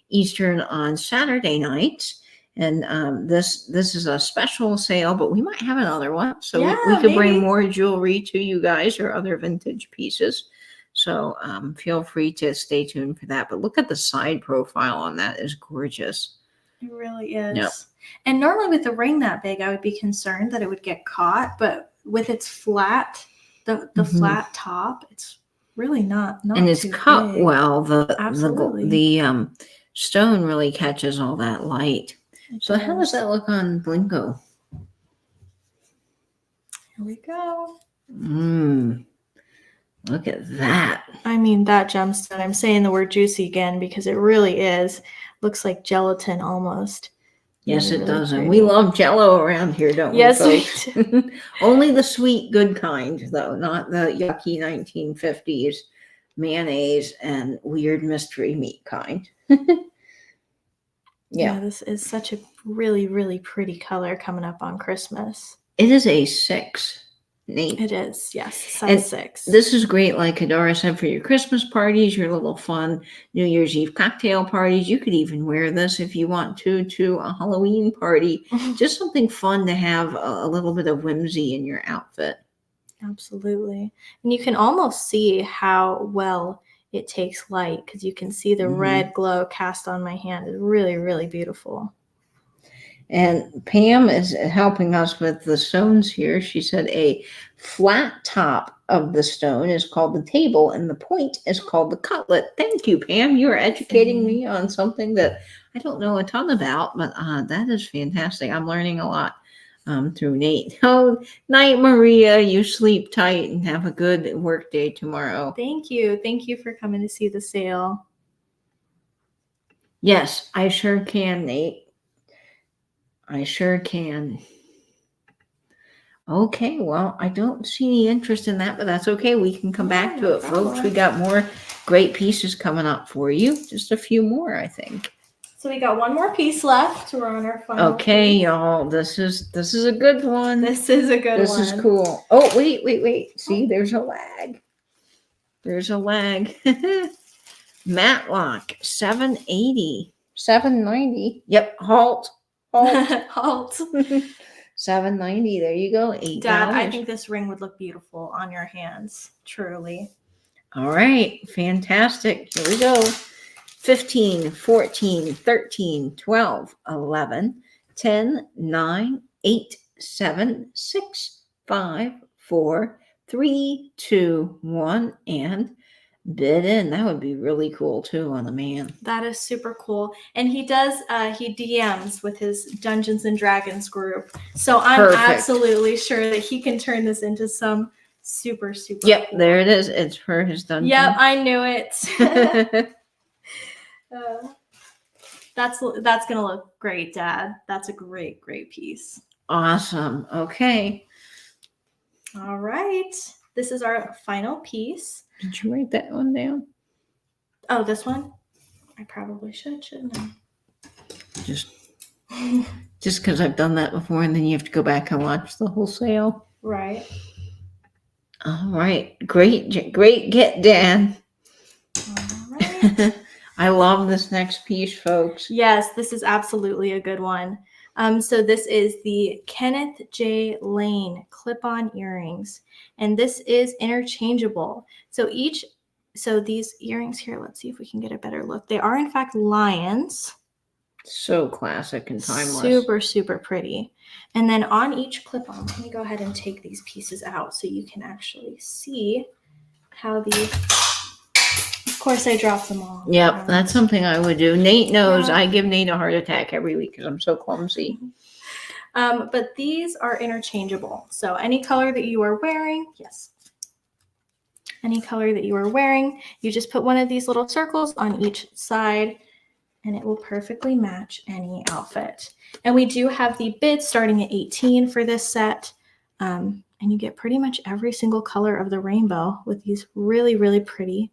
Eastern on Saturday nights. And this is a special sale, but we might have another one. So we could bring more jewelry to you guys or other vintage pieces. So feel free to stay tuned for that. But look at the side profile on that. It's gorgeous. It really is. Yep. And normally with a ring that big, I would be concerned that it would get caught. But with its flat, the flat top, it's really not and it's too cut big. well. Absolutely. The stone really catches all that light. So how does that look on Blinko? Here we go. Look at that. I mean, that gemstone, I'm saying the word juicy again because it really is. Looks like gelatin almost. Yes, really, it does. pretty. And we love Jell-O around here, don't we, yes, folks? we do. Only the sweet, good kind, though, not the yucky 1950s mayonnaise and weird mystery meat kind. Yeah, this is such a really, really pretty color coming up on Christmas. It is a 6, Nate. It is, yes, size 6. This is great, like Adora said, for your Christmas parties, your little fun New Year's Eve cocktail parties. You could even wear this if you want to a Halloween party. Just something fun to have a little bit of whimsy in your outfit. Absolutely. And you can almost see how well it takes light because you can see the red glow cast on my hand. It's really, really beautiful. And Pam is helping us with the stones here. She said a flat top of the stone is called the table and the point is called the cutlet. Thank you, Pam. You are educating me on something that I don't know a ton about, but that is fantastic. I'm learning a lot through Nate. Oh, night, Maria. You sleep tight and have a good work day tomorrow. Thank you. Thank you for coming to see the sale. Yes, I sure can, Nate. I sure can. Okay, well, I don't see any interest in that, but that's okay. We can come back to it, folks. We got more great pieces coming up for you. Just a few more, I think. So we got one more piece left. We're on our final. Okay, y'all. This is a good one. This is a good one. This is cool. Oh, wait. See, there's a lag. There's a lag. Matlock, 780. 790. Yep, halt. Halt. 790. There you go. $8. Dad, I think this ring would look beautiful on your hands. Truly. All right. Fantastic. Here we go. 15, 14, 13, 12, 11, 10, 9, 8, 7, 6, 5, 4, 3, 2, 1, and bid in. That would be really cool too on the man. That is super cool. And he does, he DMs with his Dungeons and Dragons group. So I'm Perfect. absolutely sure that he can turn this into some super, super Yep, cool. there it is. It's for his dungeon. Yep, I knew it. That's gonna look great, Dad. That's a great piece. Awesome. Okay. All right, this is our final piece. Did you write that one down? Oh, this one? I probably shouldn't I? Just because I've done that before, and then you have to go back and watch the whole sale. Right. All right. Great get, Dan. All right. I love this next piece, folks. Yes, this is absolutely a good one. So this is the Kenneth J. Lane clip-on earrings, and this is interchangeable. So these earrings here, let's see if we can get a better look. They are in fact lions. So classic and timeless. Super, super pretty. And then on each clip-on, let me go ahead and take these pieces out so you can actually see how these. Of course, I dropped them all. Yep, that's something I would do. Nate knows. Yeah. I give Nate a heart attack every week because I'm so clumsy. But these are interchangeable. So any color that you are wearing, yes. Any color that you are wearing, you just put one of these little circles on each side and it will perfectly match any outfit. And we do have the bid starting at 18 for this set. And you get pretty much every single color of the rainbow with these really, really pretty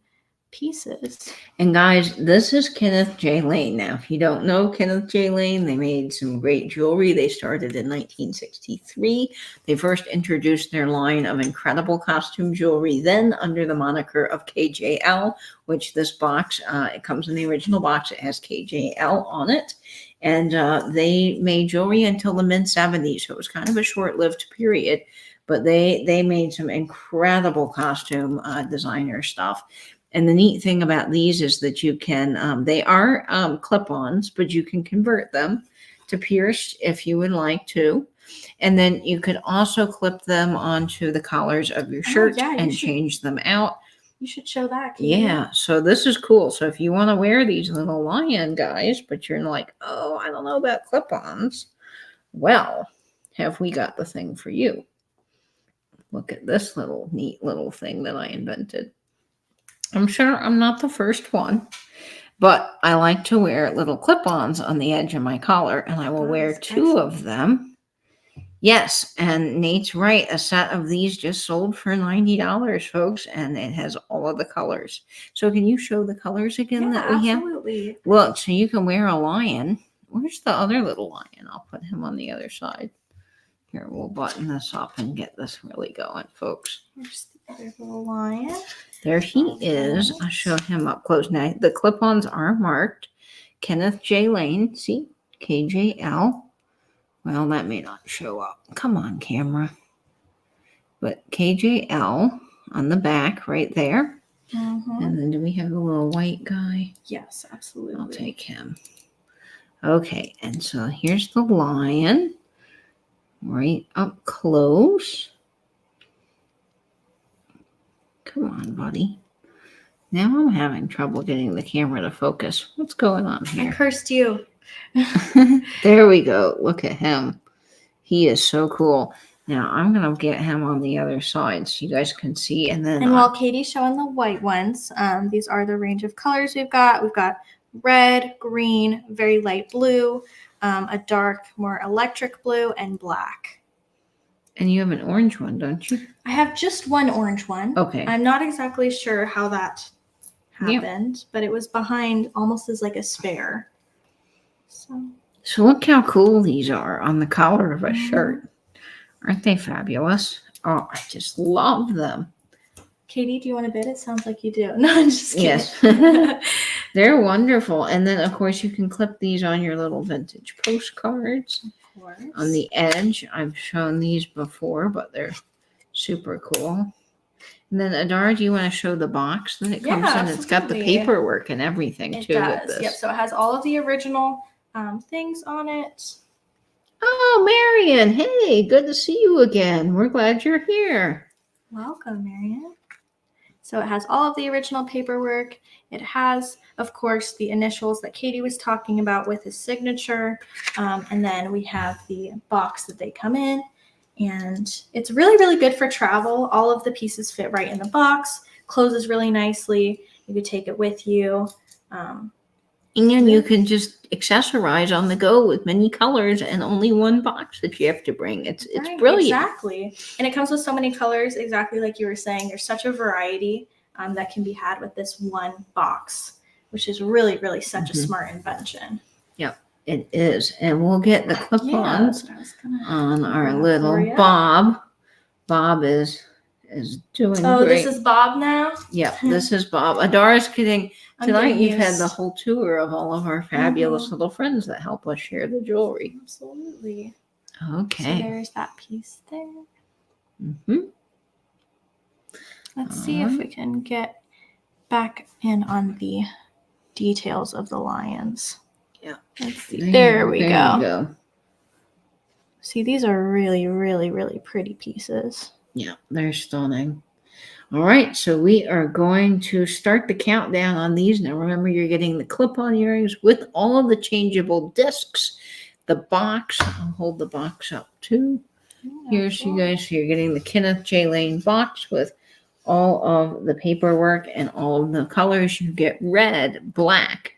pieces. And guys, this is Kenneth J. Lane. Now, if you don't know Kenneth J. Lane, they made some great jewelry. They started in 1963. They first introduced their line of incredible costume jewelry then under the moniker of KJL, which this box, it comes in the original box. It has KJL on it. And they made jewelry until the mid-70s. So it was kind of a short-lived period. But they made some incredible costume designer stuff. And the neat thing about these is that you can, they are clip-ons, but you can convert them to pierced if you would like to. And then you could also clip them onto the collars of your shirt and change them out. You should show that, Katie. Yeah, so this is cool. So if you want to wear these little lion guys, but you're like, oh, I don't know about clip-ons. Well, have we got the thing for you? Look at this little neat little thing that I invented. I'm sure I'm not the first one, but I like to wear little clip-ons on the edge of my collar, and I will wear two of them. Yes, and Nate's right. A set of these just sold for $90, folks, and it has all of the colors. So can you show the colors again that we have? Absolutely. Look, so you can wear a lion. Where's the other little lion? I'll put him on the other side. Here, we'll button this up and get this really going, folks. Here's the other little lion. There he is. I'll show him up close. Now, the clip-ons are marked. Kenneth J. Lane. See? KJL. Well, that may not show up. Come on, camera. But KJL on the back right there. Mm-hmm. And then do we have a little white guy? Yes, absolutely. I'll take him. Okay, and so here's the lion. Right up close. Come on, buddy. Now I'm having trouble getting the camera to focus. What's going on here? I cursed you. There we go. Look at him. He is so cool. Now I'm going to get him on the other side so you guys can see. And then while Katie's showing the white ones, these are the range of colors we've got. We've got red, green, very light blue, a dark, more electric blue, and black. And you have an orange one, don't you? I have just one orange one. Okay. I'm not exactly sure how that happened, but it was behind almost as like a spare. So look how cool these are on the collar of a shirt. Aren't they fabulous? Oh, I just love them. Katie, do you want to bid? It sounds like you do. No, I'm just kidding. Yes. They're wonderful. And then, of course, you can clip these on your little vintage postcards. Of course. On the edge. I've shown these before, but they're super cool. And then Adara, do you want to show the box that it comes Yeah, in? It's got the absolutely. paperwork and everything It too with does. this. Yep. So it has all of the original things on it. Oh, Marion, hey, good to see you again. We're glad you're here. Welcome, Marion. So it has all of the original paperwork. It has, of course, the initials that Katie was talking about with his signature. And then we have the box that they come in. And it's really, really good for travel. All of the pieces fit right in the box, closes really nicely. You could take it with you. And you can just accessorize on the go with many colors and only one box that you have to bring. It's Right, brilliant. Exactly. And it comes with so many colors, exactly like you were saying. There's such a variety that can be had with this one box, which is really, really such a smart invention. Yep, it is. And we'll get the clip-ons on our little Bob. Bob is doing great. Oh, this is Bob now? Yep, this is Bob. Adara's kidding. Tonight you've had the used. whole tour of all of our fabulous little friends that help us share the jewelry. Absolutely. Okay. So there's that piece there. Mm-hmm. Let's see if we can get back in on the details of the lions. Yeah. Let's see. There we You go. See, these are really, really, really pretty pieces. Yeah, they're stunning. All right, so we are going to start the countdown on these. Now, remember, you're getting the clip-on earrings with all of the changeable discs. The box, I'll hold the box up too. Here's you guys. So you're getting the Kenneth J. Lane box with all of the paperwork and all of the colors. You get red, black,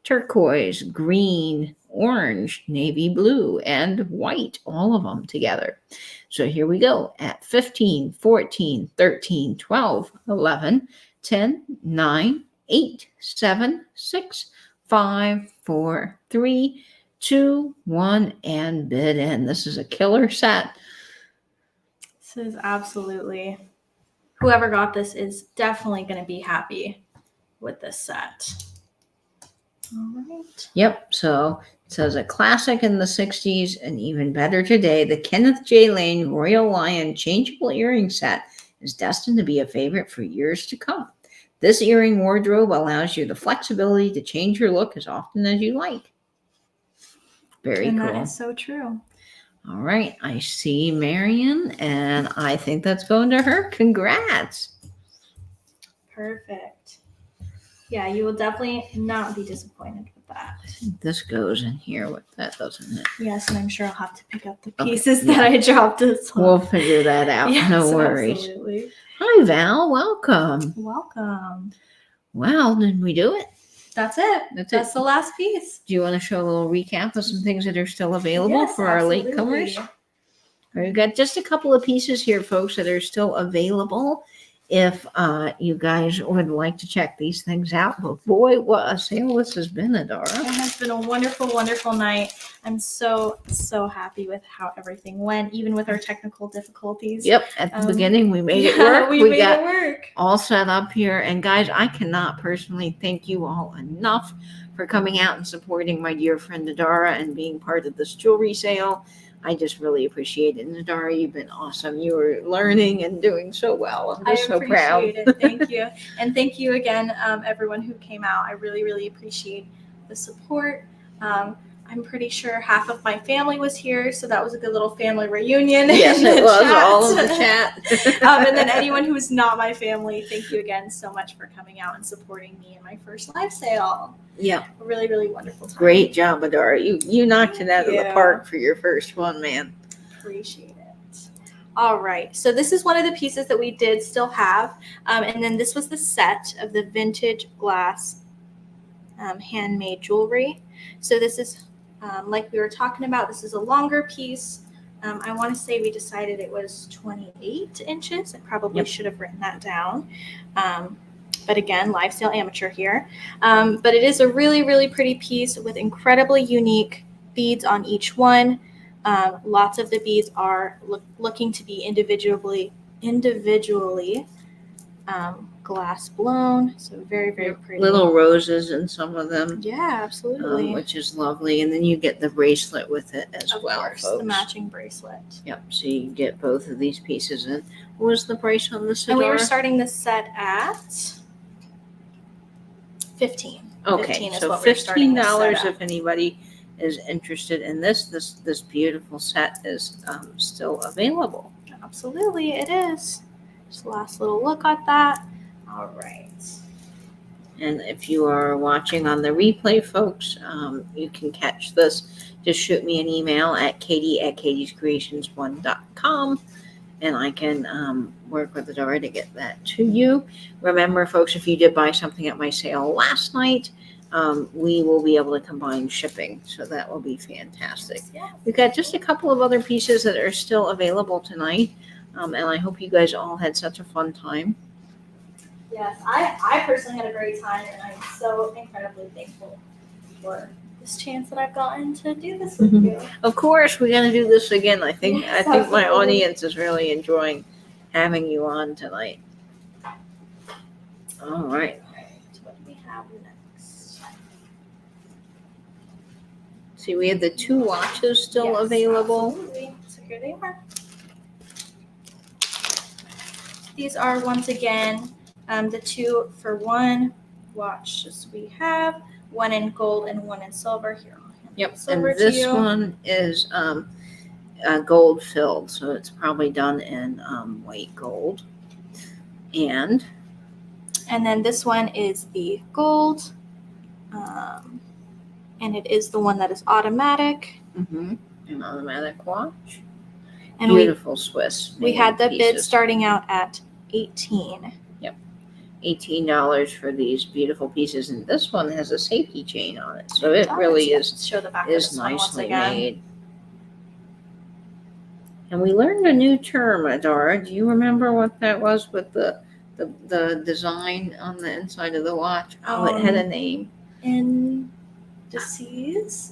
turquoise, green, orange, navy blue, and white, all of them together. So here we go at 15, 14, 13, 12, 11, 10, 9, 8, 7, 6, 5, 4, 3, 2, 1, and bid in. This is a killer set. This is absolutely, whoever got this is definitely going to be happy with this set. All right. Yep. So it says a classic in the 60s and even better today. The Kenneth J. Lane Royal Lion changeable earring set is destined to be a favorite for years to come. This earring wardrobe allows you the flexibility to change your look as often as you like. Very cool. And that is so true. All right. I see Marion, and I think that's going to her. Congrats. Perfect. Yeah, you will definitely not be disappointed with that. This goes in here with that, doesn't it? Yes, and I'm sure I'll have to pick up the pieces that I dropped as well. We'll figure that out. Yes, no worries. Absolutely. Hi, Val. Welcome. Welcome. Wow, did we do it? That's it. That's the last piece. Do you want to show a little recap of some things that are still available for our latecomers? We've got just a couple of pieces here, folks, that are still available. If you guys would like to check these things out. But boy, what a sale this has been, Adara. It has been a wonderful, wonderful night. I'm so, so happy with how everything went, even with our technical difficulties. Yep, at the beginning we made it work. We made it work. All set up here. And guys, I cannot personally thank you all enough for coming out and supporting my dear friend Adara and being part of this jewelry sale. I just really appreciate it. And Adara, you've been awesome. You were learning and doing so well. I'm just so proud. It. Thank you. And thank you again, everyone who came out. I really, really appreciate the support. I'm pretty sure half of my family was here, so that was a good little family reunion. Yes, it was. All of the chat. And then anyone who is not my family, thank you again so much for coming out and supporting me in my first live sale. Yeah. A really, really wonderful time. Great job, Adara. You knocked it out of the park for your first one, man. Appreciate it. All right. So this is one of the pieces that we did still have. And then this was the set of the vintage glass handmade jewelry. So this is, like we were talking about, this is a longer piece. I want to say we decided it was 28 inches. I probably should have written that down. But again, live sale amateur here. But it is a really, really pretty piece with incredibly unique beads on each one. Lots of the beads are looking to be individually glass blown. So very, very pretty. Little roses in some of them, Yeah, absolutely. which is lovely. And then you get the bracelet with it as Of well, course, folks. the matching bracelet. Yep, so you get both of these pieces in. What was the price on this, And we were Adora? starting this set at 15. Okay, 15 is so what we're starting this set $15 at. if anybody is interested in this. This beautiful set is still available. Absolutely, it is. Just last little look at that. All right. And if you are watching on the replay, folks, you can catch this. Just shoot me an email at katie@katiescreations1.com, and I can work with Adora to get that to you. Remember, folks, if you did buy something at my sale last night, we will be able to combine shipping, so that will be fantastic. Yeah. We've got just a couple of other pieces that are still available tonight, and I hope you guys all had such a fun time. Yes, I personally had a great time, and I'm so incredibly thankful for this chance that I've gotten to do this with Mhm. you. Of course, we're going to do this again. I think Yes, my absolutely. audience is really enjoying having you on tonight. All right. What do we have next? See, we have the 2 watches still Yes, available. Absolutely. So here they are. These are once again the 2-for-1 watches we have. One in gold and one in silver. Here, I'll hand Yep, the and silver to this you. one is gold filled, so it's probably done in white gold. And then this one is the gold, and it is the one that is automatic. an automatic watch. And Beautiful Swiss. we had the bid pieces. starting out at $18. $18 for these beautiful pieces, and this one has a safety chain on it, so it really Let's show the back of is this one once nicely again. made. And we learned a new term, Adora. Do you remember what that was with the design on the inside of the watch? It had a name. Indices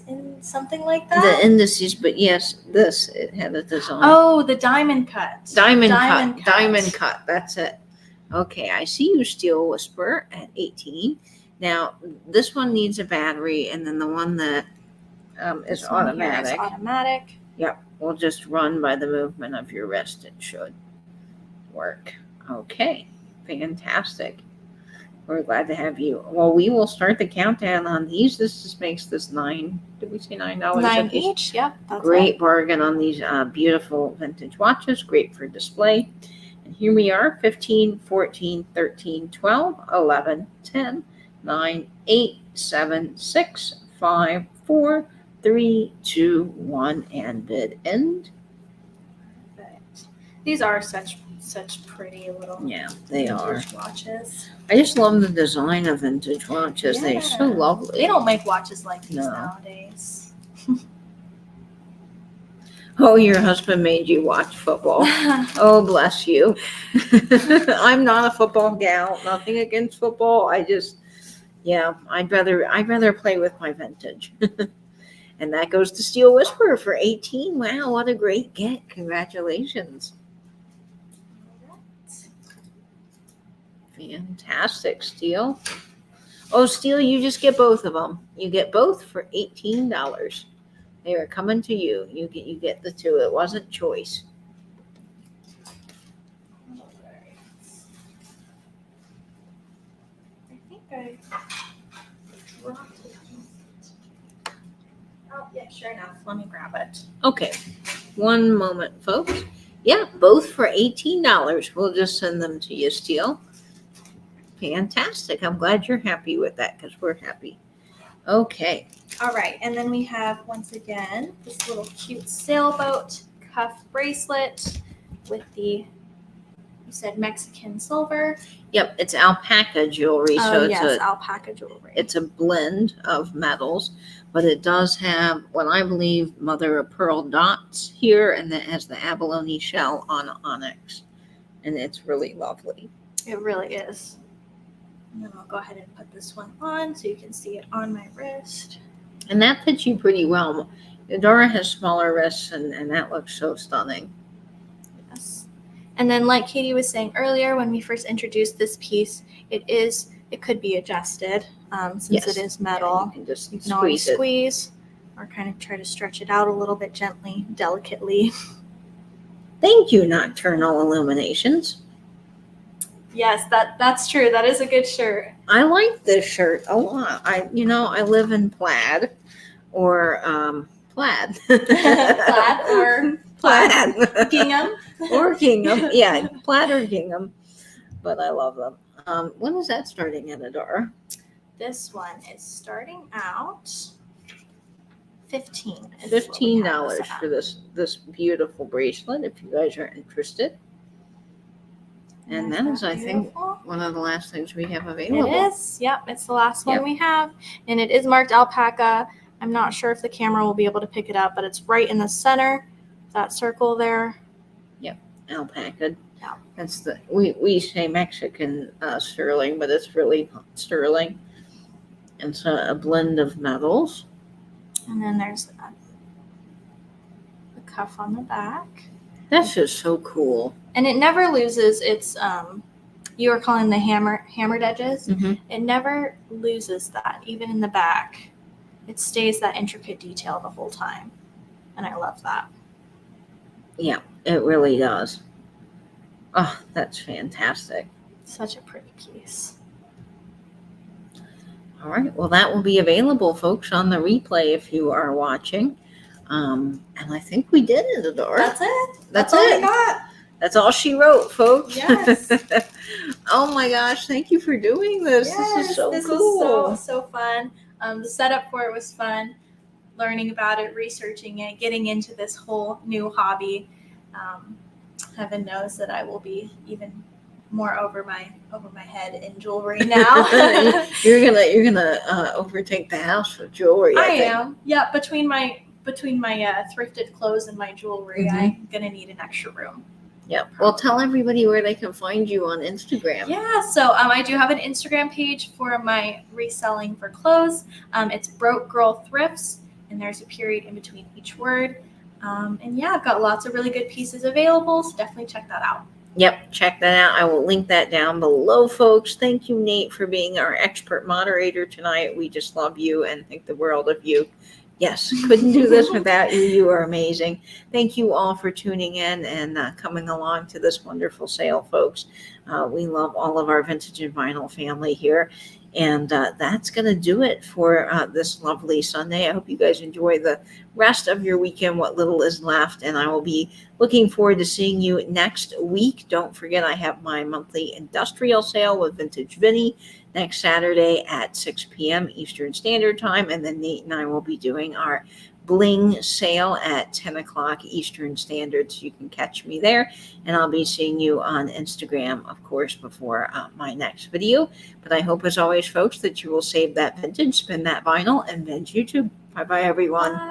in something like that. The indices, but yes, it had a design. Oh, the diamond cut. Diamond cut. That's it. Okay, I see you, Steel Whisperer, at 18. Now, this one needs a battery, and then the one that is This one here is automatic. automatic. Yep, will just run by the movement of your wrist. It should work. Okay, fantastic. We're glad to have you. Well, we will start the countdown on these. This just makes this $9. Did we say $9? $9 each. Yep. That's Great bargain on these beautiful vintage watches. Great for display. And here we are, 15, 14, 13, 12, 11, 10, 9, 8, 7, 6, 5, 4, 3, 2, 1, and bid end. Perfect. These are such pretty little Yeah, they are. vintage watches. I just love the design of vintage watches. They're so Yeah. lovely. They don't make watches like these No. nowadays. Oh, your husband made you watch football. Oh, bless you. I'm not a football gal. Nothing against football. I'd rather play with my vintage. And that goes to Steel Whisperer for 18. Wow, what a great get. Congratulations. Fantastic, Steel. Oh, Steel, you just get both of them. You get both for $18. They are coming to you. You get the 2. It wasn't choice. I think I dropped it. Oh, yeah, sure enough. Let me grab it. Okay, one moment, folks. Yeah, both for $18. We'll just send them to you, Steel. Fantastic. I'm glad you're happy with that because we're happy. Okay. All right, and then we have, once again, this little cute sailboat cuff bracelet with the, you said Mexican silver. Yep, it's alpaca jewelry, so yes, alpaca jewelry. it's a blend of metals, but it does have what I believe mother of pearl dots here, and it has the abalone shell on onyx, and it's really lovely. It really is. And then I'll go ahead and put this one on so you can see it on my wrist. And that fits you pretty well. Adora has smaller wrists, and that looks so stunning. Yes. And then like Katie was saying earlier, when we first introduced this piece, it could be adjusted since Yes. it is Yeah, metal. you can just You can always squeeze it. squeeze or kind of try to stretch it out a little bit gently, delicately. Thank you, Nocturnal Illuminations. Yes, that's true. That is a good shirt. I like this shirt a lot. I live in plaid or plaid. Plaid or plaid. gingham. Or gingham. Yeah, plaid or gingham. But I love them. When is that starting at, Adara? This one is starting out $15. $15 for this beautiful bracelet if you guys are interested. And that is, I think, one of the last things we have available. It is. Yep, it's the last one Yep. we have. And it is marked alpaca. I'm not sure if the camera will be able to pick it up, but it's right in the center, that circle there. Alpaca. Yeah. That's we say Mexican sterling, but it's really sterling. And so a blend of metals. And then there's the cuff on the back. That's just so cool. And it never loses its you were calling the hammered edges. Mm-hmm. It never loses that, even in the back. It stays that intricate detail the whole time. And I love that. Yeah, it really does. Oh, that's fantastic. Such a pretty piece. All right. Well, that will be available, folks, on the replay if you are watching. And I think we did it, Adora. That's it. That's all it. I got. That's all she wrote, folks. Yes. Oh my gosh, thank you for doing this. This is so cool. This is so fun. The setup for it was fun. Learning about it, researching it, getting into this whole new hobby. Heaven knows that I will be even more over my head in jewelry now. You're gonna overtake the house with jewelry. I think. am. Yeah, between my thrifted clothes and my jewelry, I'm gonna need an extra room. Yeah. Well, tell everybody where they can find you on Instagram. Yeah, so I do have an Instagram page for my reselling for clothes. It's Broke Girl Thrifts, and there's a period in between each word. And yeah, I've got lots of really good pieces available, so definitely check that out. Yep, check that out. I will link that down below, folks. Thank you, Nate, for being our expert moderator tonight. We just love you and think the world of you. Yes, couldn't do this without you. You are amazing. Thank you all for tuning in and coming along to this wonderful sale, folks. We love all of our vintage and vinyl family here. And that's going to do it for this lovely Sunday. I hope you guys enjoy the rest of your weekend, what little is left. And I will be looking forward to seeing you next week. Don't forget, I have my monthly industrial sale with Vintage Vinny next Saturday at 6 p.m. Eastern Standard Time. And then Nate and I will be doing our bling sale at 10 o'clock Eastern Standard, so you can catch me there. And I'll be seeing you on Instagram, of course, before my next video. But I hope, as always, folks, that you will save that vintage, spin that vinyl, and veg YouTube. Bye-bye, everyone. Bye.